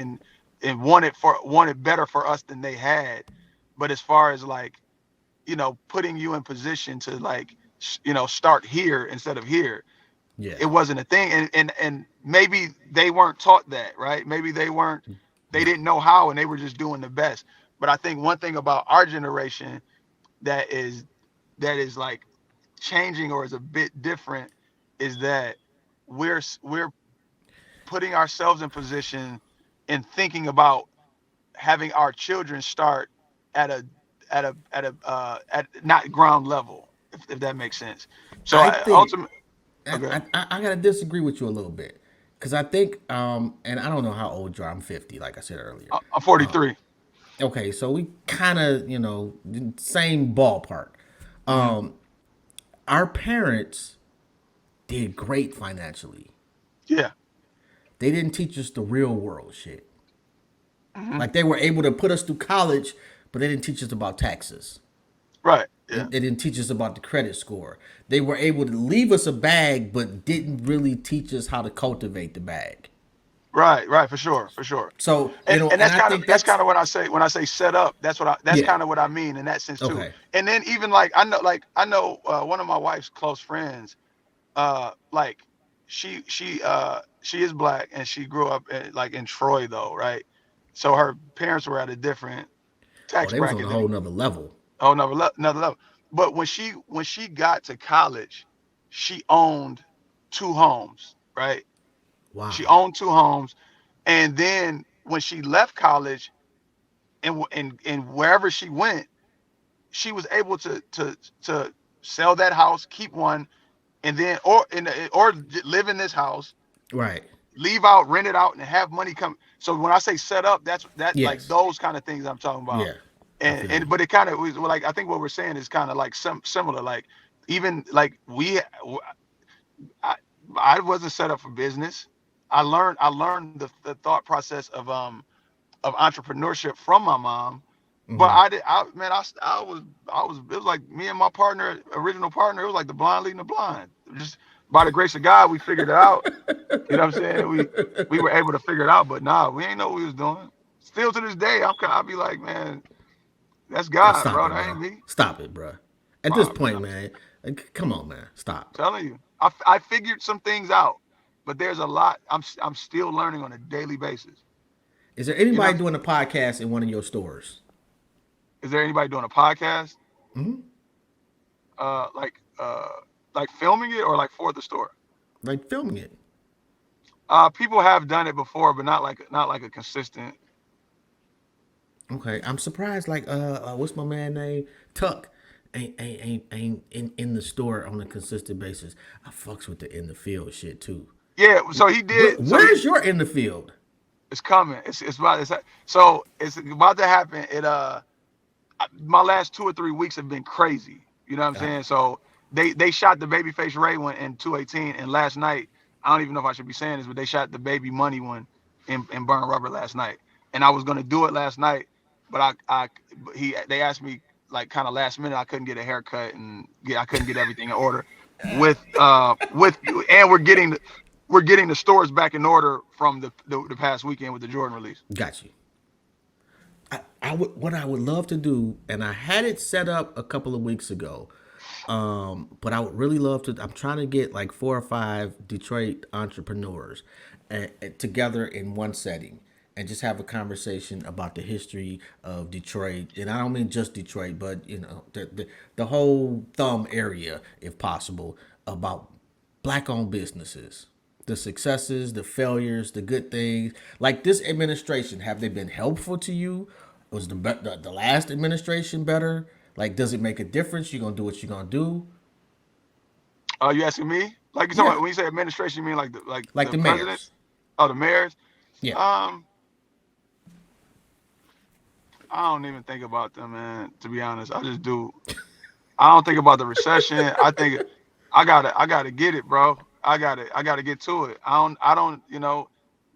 wanted better for us than they had. But as far as like putting you in position to like start here instead of here, Yeah, it wasn't a thing. And maybe they weren't taught that, right? Maybe they no, didn't know how and they were just doing the best. But I think one thing about our generation that is like changing or is a bit different is that we're putting ourselves in position and thinking about having our children start at a at not ground level, if that makes sense. So I I think ultimately okay. I gotta disagree with you a little bit because I think and I don't know how old you are. I'm 50, like I said earlier. I'm 43. Okay, so we kind of same ballpark. Hmm. Um, our parents did great financially. Yeah. They didn't teach us the real world shit. Hmm. Like they were able to put us through college, but they didn't teach us about taxes. Right. They, Yeah. they didn't teach us about the credit score. They were able to leave us a bag, but didn't really teach us how to cultivate the bag. Right. Right. For sure. For sure. So And and that's I kind of think that's that's kind of when I say set up. That's yeah. kind of what I mean in that sense too. Okay. And then even like I know one of my wife's close friends, like she is black and she grew up in Troy though, right? So her parents were at a different Oh, tax they was on a bracket whole than nother level. another level. But when she got to college, she owned two homes, right? She Wow. owned two homes, and then when she left college and wherever she went, she was able to sell that house, keep one, and then or live in this house, Right. leave out, rent it out, and have money come. So when I say set up, that like Yes. those kind of things I'm talking about. Yeah. I And feel and you. but it kind of was like I think what we're saying is kind of like similar. Like even like I, I wasn't set up for business. I learned the thought process of entrepreneurship from my mom. But Hmm. I was it was like me and my partner, original partner, it was like the blind leading the blind. Just by the grace of God, we figured it out. You know what I'm saying? We were able to figure it out, but nah, we ain't know what we was doing. Still to this day, I'll be like, man, that's God, Stop bro. it, That bro. ain't me. Stop it, bro. At this Wow, man, point, man, come on, man. Stop. telling you, I figured some things out, but there's a lot I'm still learning on a daily basis. Is there You know, anybody doing a podcast in one of your stores? is there anybody doing a podcast, Hmm. uh, like uh, like filming it or like for the store? Like filming it. People have done it before, but not like a consistent. Okay, I'm surprised. Like, what's my man name? Tuck ain't in the store on a consistent basis. I fucks with the in the field shit too. Yeah, so he did. So he Where's your in the field? It's coming. So it's about to happen. My last 2 or 3 weeks have been crazy. You know what I'm saying? So they shot the Babyface Ray one in 218, and last night, I don't even know if I should be saying this, but they shot the Baby Money one in Burn Rubber last night, and I was gonna do it last night, but they asked me like kind of last minute. I couldn't get a haircut and I couldn't get everything in order and we're getting the stores back in order from the past weekend with the Jordan release. Got you. I would what I would love to do, and I had it set up a couple of weeks ago. But I would really love to. I'm trying to get like 4 or 5 Detroit entrepreneurs together in one setting and just have a conversation about the history of Detroit. And I don't mean just Detroit, but the whole thumb area, if possible, about black-owned businesses, the successes, the failures, the good things. Like this administration, have they been helpful to you? Was the last administration better? Like, does it make a difference? You gonna do what you gonna do? You asking me? Like you talking Yeah, about when you say administration, you mean like like the the mayors. presidents? Oh, the mayors. Yeah. Um, I don't even think about them, man. To be honest, I just do. I don't think about the recession. I think I gotta get it, bro. I gotta get to it. I don't.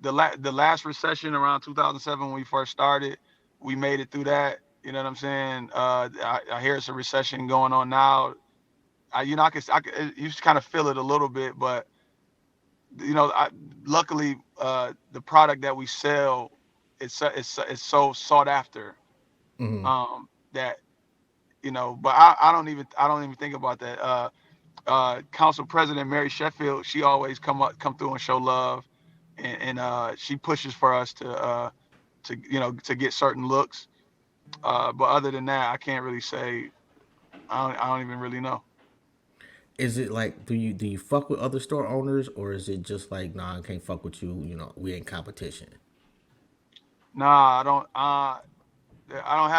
The last recession around 2007 when we first started, we made it through that. You know what I'm saying? I hear it's a recession going on now. I can you just kind of feel it a little bit, but luckily, the product that we sell, it's so sought after, that But I don't even think about that. Council President Mary Sheffield, she always come through and show love, and she pushes for us to get certain looks. But other than that, I can't really say. I don't even really know. Is it like do you fuck with other store owners, or is it just like nah, I can't fuck with you? We ain't competition. Nah, I don't. I don't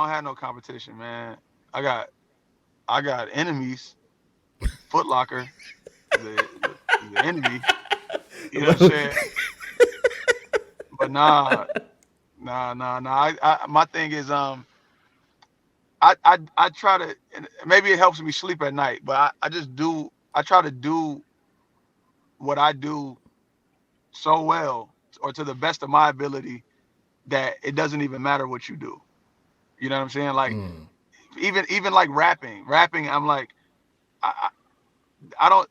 have no competition, man. I got I got enemies. Foot Locker, the enemy. You know what I'm saying? But nah, nah, nah, nah. My thing is, I try to, and maybe it helps me sleep at night, but I just do. I try to do what I do so well, or to the best of my ability, that it doesn't even matter what you do. You know what I'm saying? Like even like rapping. I'm like, I, I don't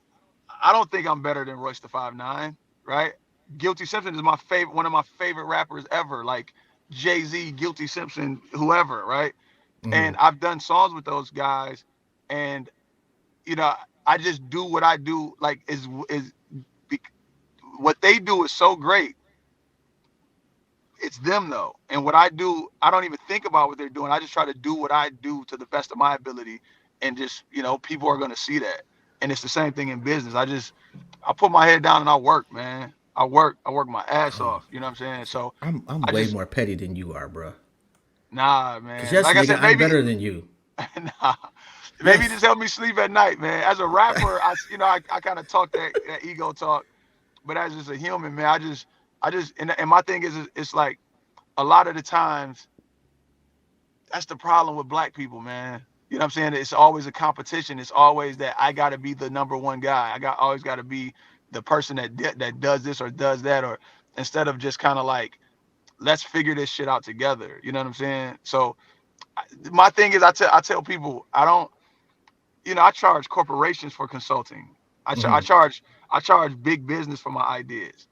I don't think I'm better than Royce the 5'9", right? Guilty Simpson is one of my favorite rappers ever. Like Jay-Z, Guilty Simpson, whoever, right? And I've done songs with those guys, and you know, I just do what I do. Like be- what they do is so great. It's them though, and what I do, I don't even think about what they're doing. I just try to do what I do to the best of my ability, and just people are gonna see that. And it's the same thing in business. I put my head down and I work, man. I work my ass off. You know what I'm saying? So I'm I way just more petty than you are, bro. nah, Cause man. yes, Like I nigga, said, I'm maybe better than you. nah, maybe Yes. just help me sleep at night, man. As a rapper, I kind of talk that ego talk, but as just a human, man, and my thing is, it's like a lot of the times that's the problem with black people, man. You know what I'm saying? It's always a competition. It's always that I got to be the number one guy. Always got to be the person that does this or does that, or instead of just kind of like, let's figure this shit out together. You know what I'm saying? So my thing is, I tell people, I don't, I charge corporations for consulting. I charge big business for my ideas.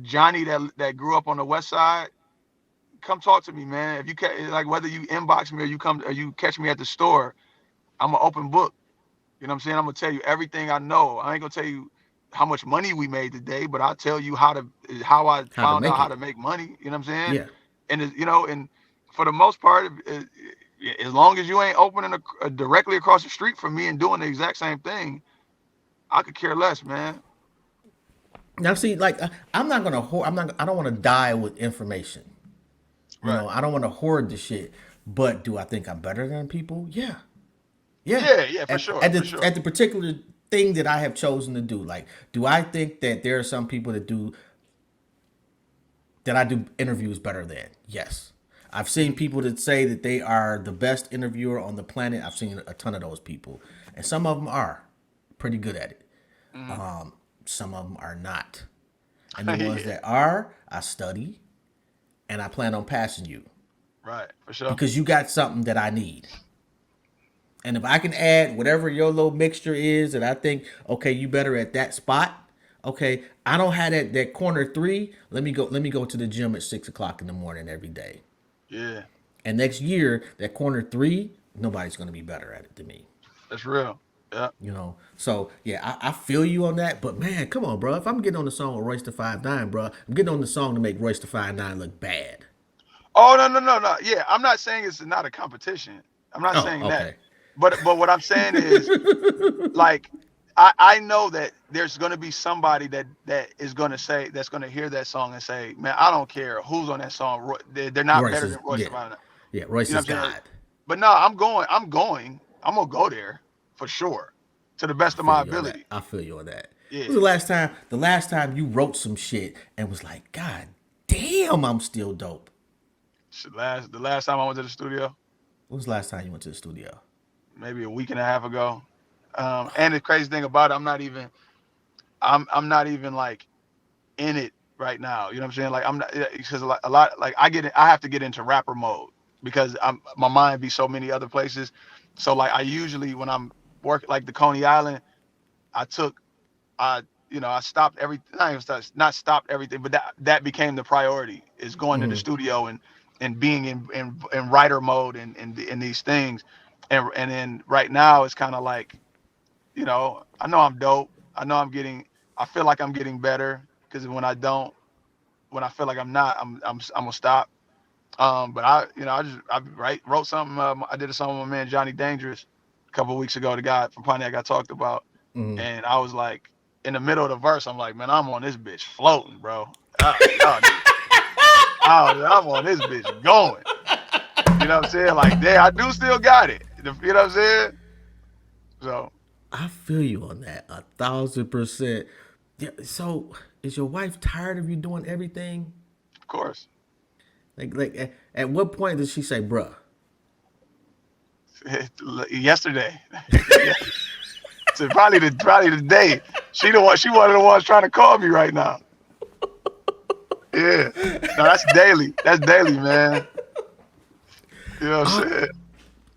Johnny that grew up on the West Side, come talk to me, man. If you like, whether you inbox me or you catch me at the store, I'm an open book. You know what I'm saying? I'm gonna tell you everything I know. I ain't gonna tell you how much money we made today, but I'll tell you how I How to found out make how it? to make money. You know what I'm saying? Yeah. And for the most part, as long as you ain't opening directly across the street from me and doing the exact same thing, I could care less, man. Now, see, like I'm not gonna. I'm not. I don't want to die with information. Right. I don't want to hoard the shit. But do I think I'm better than people? Yeah. Yeah. Yeah, yeah, for At, sure, at for the sure. at the particular thing that I have chosen to do. Like, do I think that there are some people that do that I do interviews better than. Yes. I've seen people that say that they are the best interviewer on the planet. I've seen a ton of those people. And some of them are pretty good at it. Mm-hmm. Some of them are not. And the ones Yeah, that are, I study and I plan on passing you right, for sure. because you got something that I need. And if I can add whatever your little mixture is, and I think, okay, you better at that spot. Okay, I don't have that corner three. Let me go to the gym at 6 o'clock in the morning every day. Yeah, And next year, that corner three, nobody's gonna be better at it than me. that's real. Yeah. So yeah, I feel you on that. But man, come on, bro. If I'm getting on the song with Royce the 5'9", bro, I'm getting on the song to make Royce the 5'9" look bad. Oh no no no no. Yeah, I'm not saying it's not a competition. I'm not Oh, saying that. okay. But what I'm saying is like I know that there's gonna be somebody that is gonna say that's gonna hear that song and say, man, I don't care who's on that song. They're not Royce better is than Royce yeah, the Five Nine. yeah. Royce You know is what I'm saying? God. But no, I'm going. I'm gonna go there for sure, to the I best of feel my you on that. ability. I feel you on that. When was Yeah. the last time? The last time you wrote some shit and was like, God damn, I'm still dope. The last time I went to the studio, When was the last time you went to the studio? maybe a week and a half ago. And the crazy thing about it, I'm not even like in it right now. You know what I'm saying? Like I'm not because a lot like I have to get into rapper mode because my mind be so many other places. So like I usually when I'm working like the Coney Island, I took I I stopped everything. Not stopped everything, but that became the priority is going to the Mm-hmm. studio and being in writer mode and these things. And then right now it's kind of like I know I'm dope. I know I feel like I'm getting better because when I feel like I'm not, I'm gonna stop. But wrote something. I did a song with my man Johnny Dangerous a couple of weeks ago. The guy from Pontiac I talked about, Mm-hmm. and I was like, in the middle of the verse, I'm like, man, I'm on this bitch floating, bro. Y'all niggas, I'm on this bitch going. You know what I'm saying? Like, damn, I do still got it. You know what I'm saying? So, I feel you on that 1,000%. Yeah, so is your wife tired of you doing everything? of course, Like at what point does she say, "Bruh"? yesterday, yeah. So probably the day. She one of the ones trying to call me right now. Yeah. No, that's daily. That's daily, man. You know what Uh, I'm saying?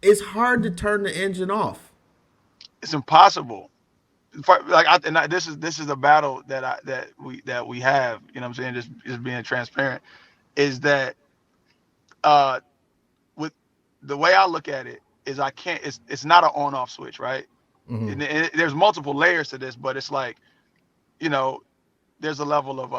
it's hard to turn the engine off. It's impossible. Like this is a battle that we have. You know what I'm saying? Just being transparent is that uh with the way I look at it is I can't. It's not an on off switch, right? Mm-hmm. And there's multiple layers to this, but it's like you know there's a level of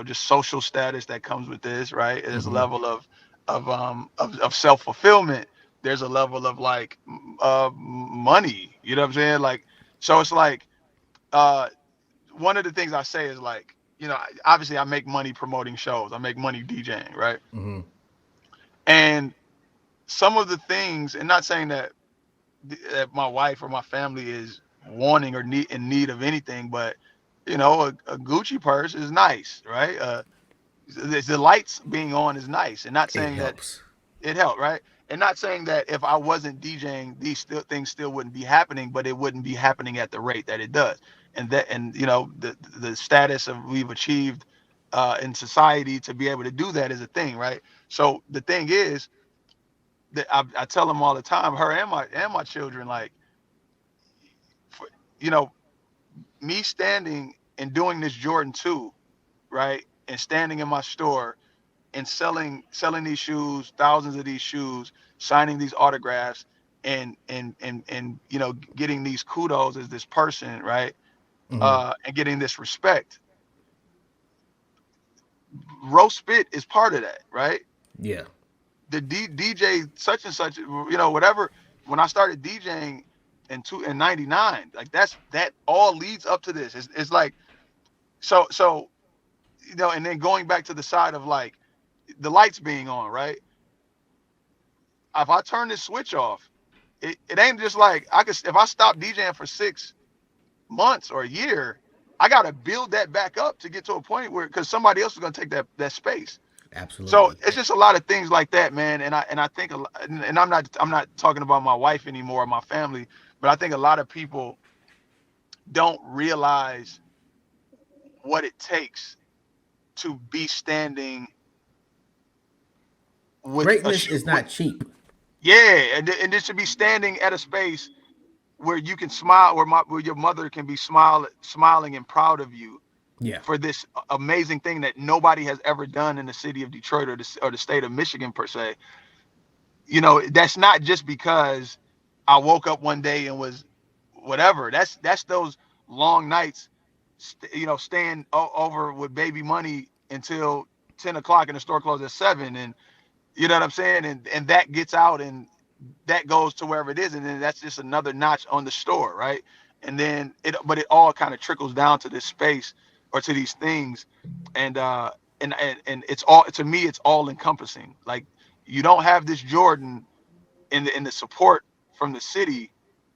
just social status that comes with this, right? There's a Mm-hmm. level of self fulfillment. There's a level of like money. You know what I'm saying? Like so it's like uh one of the things I say is like obviously I make money promoting shows. I make money DJing, right? Mm-hmm. And some of the things, and not saying that my wife or my family is wanting or in need of anything, but a Gucci purse is nice, right? The lights being on is nice, and not It saying that helps. it helped, right? And not saying that if I wasn't DJing, things still wouldn't be happening, but it wouldn't be happening at the rate that it does. And the status of we've achieved in society to be able to do that is a thing, right? So the thing is that I tell them all the time, her and my children, like, for, you know, me standing and doing this Jordan 2, right? And standing in my store and selling these shoes, thousands of these shoes, signing these autographs, and getting these kudos as this person, right? Mm-hmm. And getting this respect. Roast spit is part of that, right? Yeah. The DJ such and such, whatever. When I started DJing in '99, like that all leads up to this. It's like so and then going back to the side of like the lights being on, right? If I turn this switch off, it ain't just like I could if I stop DJing for 6 months or a year, I got to build that back up to get to a point where, because somebody else is going to take that space. So Absolutely. it's just a lot of things like that, man. And I think, and I'm not talking about my wife anymore or my family, but I think a lot of people don't realize what it takes to be standing with a Greatness is with, not cheap. yeah, and this should be standing at a space where you can smile, where your mother can be smiling and proud of you Yeah. for this amazing thing that nobody has ever done in the city of Detroit or the state of Michigan per se. That's not just because I woke up one day and was whatever. That's those long nights, staying over with baby money until 10 o'clock and the store closes at 7, and you know what I'm saying, and that gets out and that goes to wherever it is, and then that's just another notch on the store, right? And then but it all kind of trickles down to this space or to these things, and it's all, to me, it's all encompassing. Like, you don't have this Jordan in the support from the city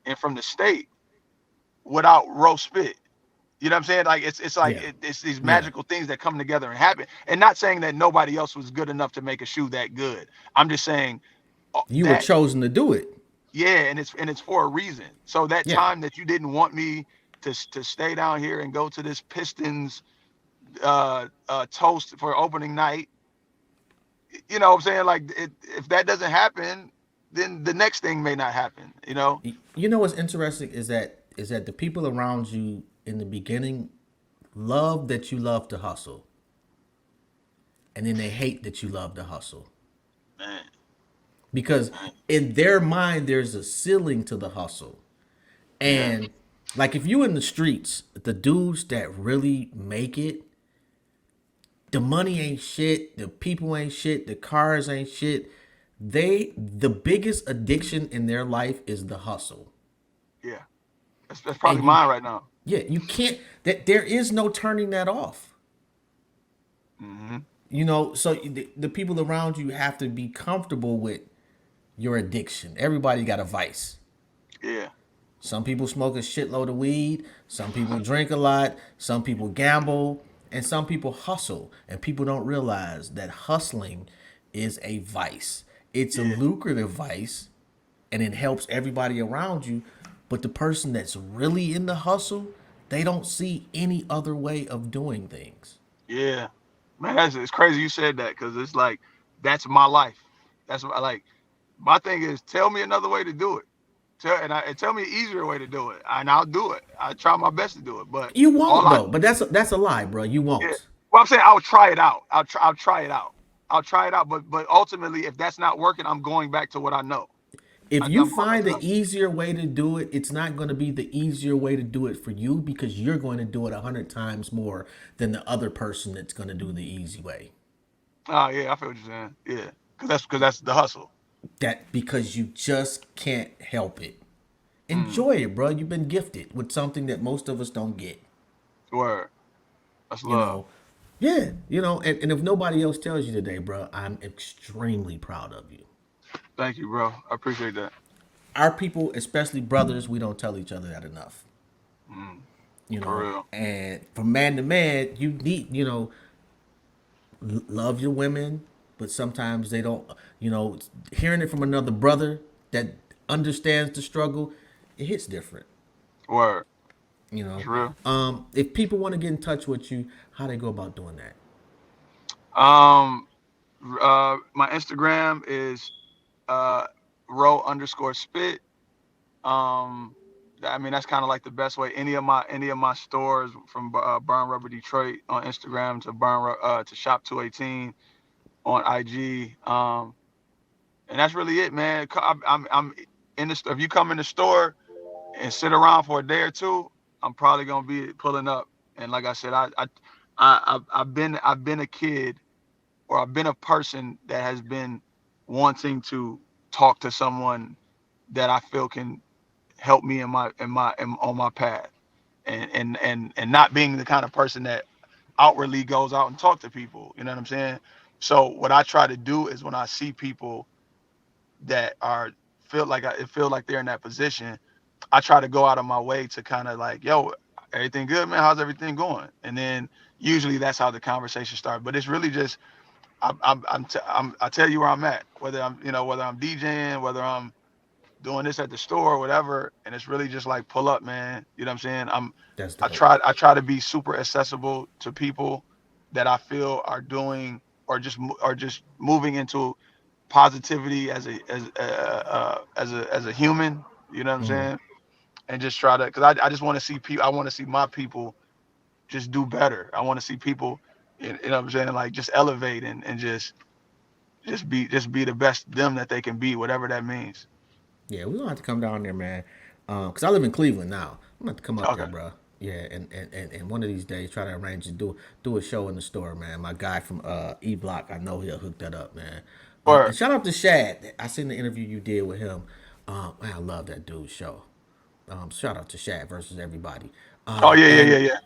and from the state without roast spit. You know what I'm saying? Like, it's like Yeah. it's these Yeah. magical things that come together and happen. And not saying that nobody else was good enough to make a shoe that good. I'm just saying You were that, chosen to do it. yeah, and it's for a reason. So that Yeah. time that you didn't want me to stay down here and go to this Pistons toast for opening night, you know what I'm saying? Like, if that doesn't happen, then the next thing may not happen. You know what's interesting is that the people around you in the beginning love that you love to hustle, and then they hate that you love to hustle. Man, Because in their mind there's a ceiling to the hustle. yeah, And like if you in the streets, the dudes that really make it, the money ain't shit, the people ain't shit, the cars ain't shit. The biggest addiction in their life is the hustle. yeah. That's And probably mine right now. you can't, that there is no turning that off. Hmm. So the people around you have to be comfortable with your addiction. Everybody got a vice. Yeah, Some people smoke a shitload of weed. Some people drink a lot. Some people gamble. And some people hustle. And people don't realize that hustling is a vice. It's a yeah, lucrative vice and it helps everybody around you. But the person that's really in the hustle, they don't see any other way of doing things. yeah. Man, it's crazy you said that, because it's like, that's my life. That's what I like. My thing is, tell me another way to do it. And tell me an easier way to do it, and I'll do it. I try my best to do it, but You all won't I though, but that's a lie, bro. You yeah. won't. Well, I'm saying I'll try it out. I'll try it out. I'll try it out. But ultimately, if that's not working, I'm going back to what I know. If I'm you going back find to the easier way to do it, it's not going to be the easier way to do it for you because you're going to do it 100 times more than the other person that's going to do the easy way. oh yeah, I feel what you're saying. Yeah, because that's the hustle. That because you just can't help it. Mm, Enjoy it, bro. You've been gifted with something that most of us don't get. word. That's You love. know, yeah, and if nobody else tells you today, bro, I'm extremely proud of you. Thank you, bro. I appreciate that. Our people, especially brothers, we don't tell each other that enough. Mm, for real. And from man to man, you need, love your women, but sometimes they don't, hearing it from another brother that understands the struggle, it hits different, Word. you That's know. real. If people want to get in touch with you, how they go about doing that? Um, my Instagram is uh row_spit. Um, I mean, that's kind of like the best way. Any of my stores, from Burn Rubber Detroit on Instagram to to Shop 218 on IG. And that's really it, man. I'm in the store. If you come in the store and sit around for a day or two, I'm probably gonna be pulling up. And like I said, I've been a kid, or I've been a person that has been wanting to talk to someone that I feel can help me on my path, and not being the kind of person that outwardly goes out and talk to people. You know what I'm saying? So what I try to do is, when I see people that are feel like they're in that position, I try to go out of my way to kind of like, yo, everything good, man. How's everything going? And then usually that's how the conversation starts. But it's really just I tell you where I'm at, whether whether I'm DJing, whether I'm doing this at the store or whatever, and it's really just like pull up, man. You know what I'm saying? That's I dope. try to be super accessible to people that I feel are doing or just moving into positivity as a human. You know what I'm Mm. saying? And just try to, because I just want to see people. I want to see my people just do better. I want to see people, you know what I'm saying, like just elevate and just be the best them that they can be, whatever that means. Yeah, we gonna have to come down there, man. Cause I live in Cleveland now. I'm gonna have to come up there, Okay. bro. Yeah, and one of these days try to arrange to do a show in the store, man. My guy from E Block, I know he'll hook that up, man. And Or shout out to Shad. I seen the interview you did with him. Man, I love that dude's show. Shout out to Shad versus everybody. oh yeah yeah yeah And yeah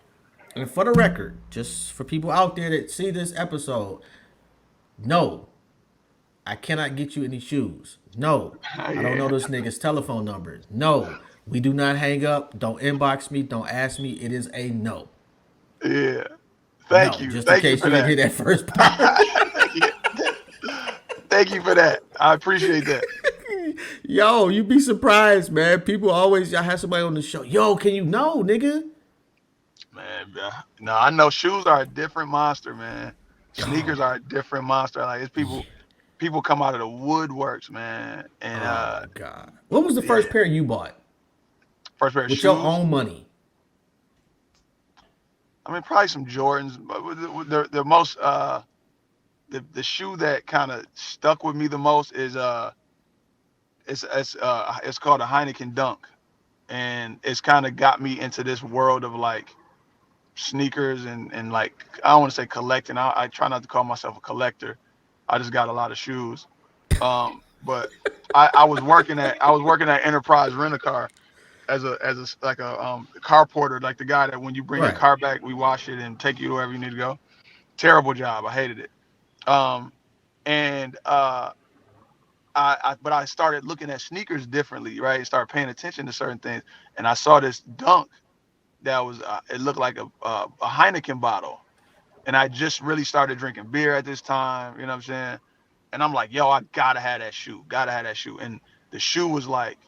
and for the record, just for people out there that see this episode, no, I cannot get you any shoes. No, I don't know yeah this nigga's telephone number. No, we do not hang up. Don't inbox me. Don't ask me. It is a no. yeah. No, just in Thank you case for you didn't that. hear that first part. Thank you. Thank you for that. I appreciate that. Yo, you be surprised, man. People always, I have somebody on the show. Yo, can you know, nigga? Man, no, I know shoes are a different monster, man. Oh, Sneakers are a different monster. Like it's people come out of the woodworks, man. And oh my God. What was the yeah, first pair you bought first pair of with your shoes. own money? I mean, probably some Jordans, but the most the shoe that kind of stuck with me the most is it's called a Heineken Dunk, and it's kind of got me into this world of like sneakers and like I don't want to say collecting. I try not to call myself a collector. I just got a lot of shoes. But I was working at Enterprise Rent a Car as a like a car porter, like the guy that when you bring your Right. car back, we wash it and take you to wherever you need to go. Terrible job. I hated it. Um, and but I started looking at sneakers differently, right? Started paying attention to certain things, and I saw this dunk that was it looked like a Heineken bottle, and I just really started drinking beer at this time. You know what I'm saying? And I'm like, yo, I gotta have that shoe. Gotta have that shoe. And the shoe was like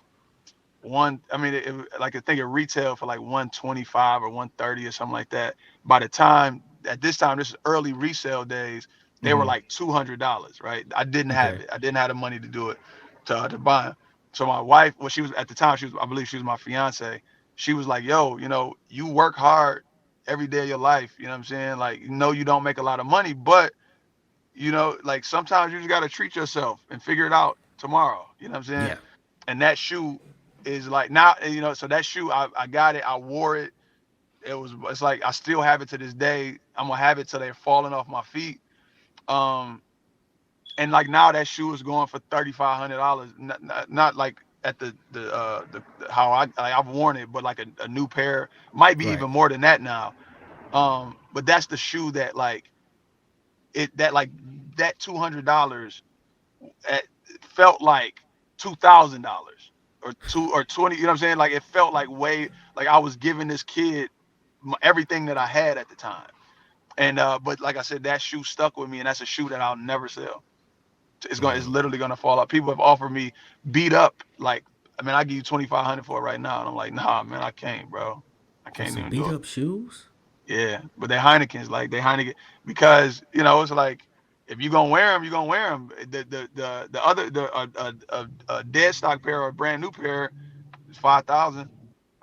one. I mean, like I think it retailed for like 125 or 130 or something like that. By the time at this time, this is early resale days, they were Mm-hmm. like $200, right? I didn't have Okay. it. I didn't have the money to do it to buy them. So my wife, well, she was at the time, she was, I believe she was my fiance. She was like, yo, you work hard every day of your life. You know what I'm saying? Like, you don't make a lot of money, but like sometimes you just gotta treat yourself and figure it out tomorrow. You know what I'm saying? Yeah. And that shoe is like now, so that shoe I got it, I wore it. It's like I still have it to this day. I'm gonna have it till they're falling off my feet. Um, and like now that shoe is going for $3,500. Not like at the how I've worn it, but like a new pair might be Right. even more than that now. But that's the shoe that like that $200 felt like $2,000 or 20. You know what I'm saying? Like it felt like way like I was giving this kid everything that I had at the time. And but like I said, that shoe stuck with me, and that's a shoe that I'll never sell. It's literally gonna fall out. People have offered me beat up like I mean I give you 2,500 for it right now, and I'm like nah man I can't bro, I For can't some even beat do it. up shoes? Yeah, but they Heinekens, like they Heineken, because it's like if you gonna wear them, you gonna wear them. The other a dead stock pair or a brand new pair is 5,000,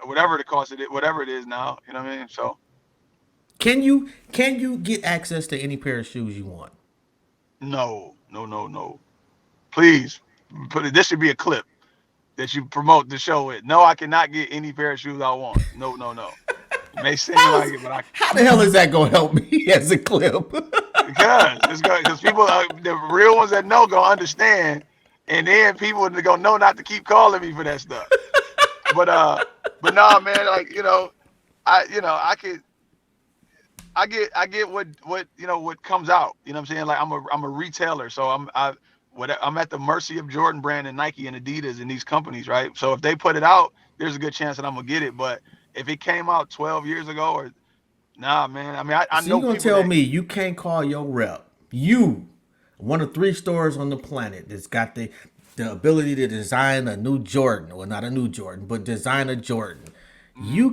or whatever the cost whatever it is now. You know what I mean? So Can you get access to any pair of shoes you want? no, no, no, no. Please put it. This should be a clip that you promote the show with. No, I cannot get any pair of shoes I want. No, no, no. It may seem like it, but I How the hell is that gonna help me as a clip? because people the real ones that know gonna understand, and then people that gonna know not to keep calling me for that stuff. But but nah, man, like I could I get what comes out. You know what I'm saying? Like I'm a retailer, so I'm at the mercy of Jordan Brand and Nike and Adidas and these companies, right? So if they put it out, there's a good chance that I'm gonna get it. But if it came out 12 years ago or nah, man. I mean, I So you know gonna people tell that me you can't call your rep, you, one of 3 stores on the planet that's got the ability to design a new Jordan, well not a new Jordan, but design a Jordan. mhm.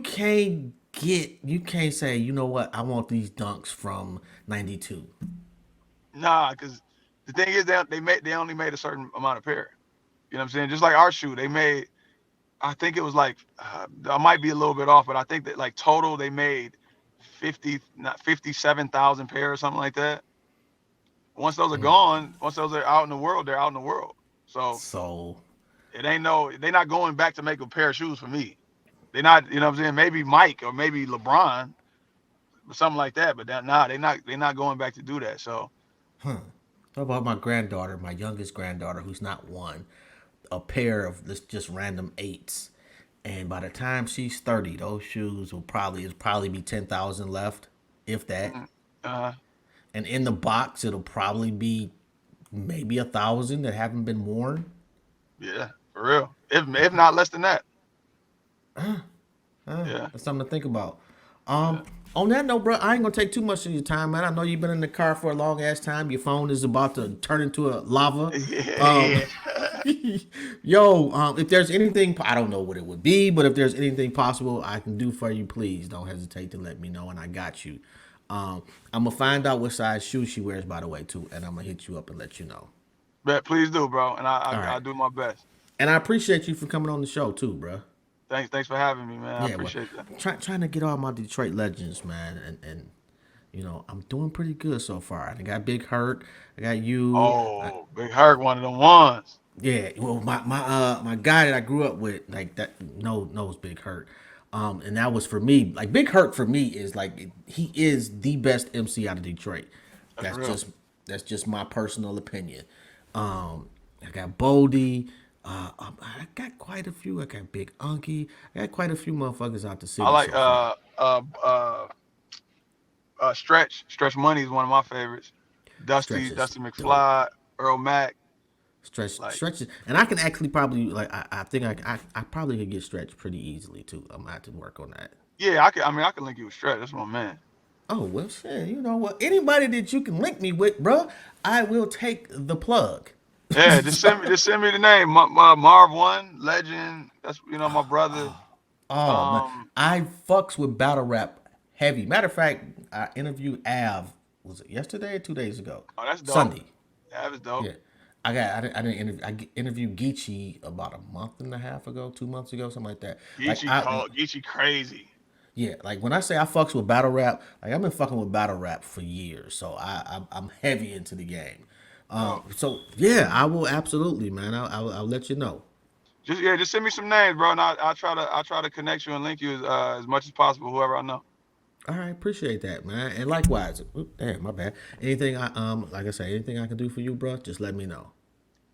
You can't say, you know what, I want these dunks from '92. Nah, because the thing is they only made a certain amount of pair. You know what I'm saying? Just like our shoe, they made. I think it was like I might be a little bit off, but I think that like total they made 50, not 57,000 pairs or something like that. Once those are gone, once those are out in the world, they're out in the world. So So it ain't no, they're not going back to make a pair of shoes for me. They're not, you know what I'm saying? Maybe Mike or maybe LeBron or something like that. But nah, they're not going back to do that. So what about my granddaughter, my youngest granddaughter, who's not one, a pair of this just random eights. And by the time she's 30, those shoes will probably be 10,000 left, if that. mm, uh, And in the box, it'll probably be maybe 1,000 that haven't been worn. yeah, for real. If not less than that. Yeah. That's something to think about. Um, Yeah. on that note, bro, I ain't gonna take too much of your time, man. I know you've been in the car for a long ass time. Your phone is about to turn into a lava. Um, Yeah. yo, if there's anything, I don't know what it would be, but if there's anything possible I can do for you, please don't hesitate to let me know, and I got you. I'm gonna find out what size shoe she wears, by the way, too, and I'm gonna hit you up and let you know. Bet, please do, bro. And All right, I do my best. and I appreciate you for coming on the show too, bro. Thanks for having me, man. I Yeah, well, appreciate that. trying to get all my Detroit legends, man, and I'm doing pretty good so far. I got Big Hurt, I got you. Oh, Big Hurt, one of them ones. Yeah, well, my guy that I grew up with, like that, knows Big Hurt, and that was for me. Like Big Hurt for me is like he is the best MC out of Detroit. That's That's real. just that's just my personal opinion. I got Boldy. I got quite a few. I got Big Unky. I got quite a few motherfuckers out the I city like so far. Stretch Money is one of my favorites. Stretch is Dusty dope. McFly, Earl Mack. Like, Stretches, and I can actually probably like I think I probably could get Stretch pretty easily too. I'm gonna have to work on that. yeah, I can link you with Stretch. That's my man. Oh well, shit. You know what? Anybody that you can link me with, bro, I will take the plug. Yeah, just send me the name. Marv One, Legend. That's my brother. Oh man, Um, I fucks with battle rap heavy. Matter of fact, I interviewed Av. Was it yesterday or 2 days ago? oh, that's dope. Sunday. That was dope. Yeah, I didn't interview. Interviewed Geechee about a month and a half ago, 2 months ago, something like that. Geechee crazy. Yeah, like when I say I fucks with battle rap, like I've been fucking with battle rap for years, so I'm heavy into the game. Dope. So yeah, I will absolutely, man. I'll let you know. Just send me some names, bro, and I'll try to connect you and link you as much as possible. Whoever I know. All right, appreciate that, man. And likewise, oop, damn, my bad. Anything like I say, anything I can do for you, bro, just let me know.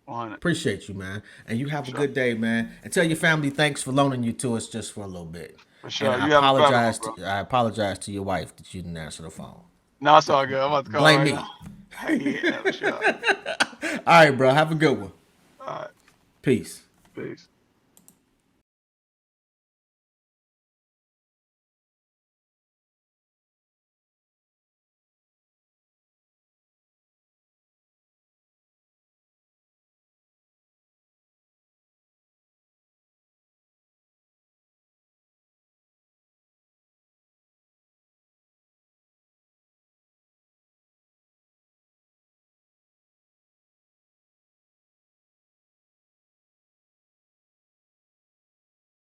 100. Appreciate you, man. And you For have a sure. good day, man. And tell your family thanks for loaning you to us just for a little bit. For And sure. You have a better one, bro. I apologize to your wife that you didn't answer the phone. No, it's all good. I'm about to call her Blame right me. now. Yeah, for sure. All right, bro. Have a good one. All right. Peace. Peace.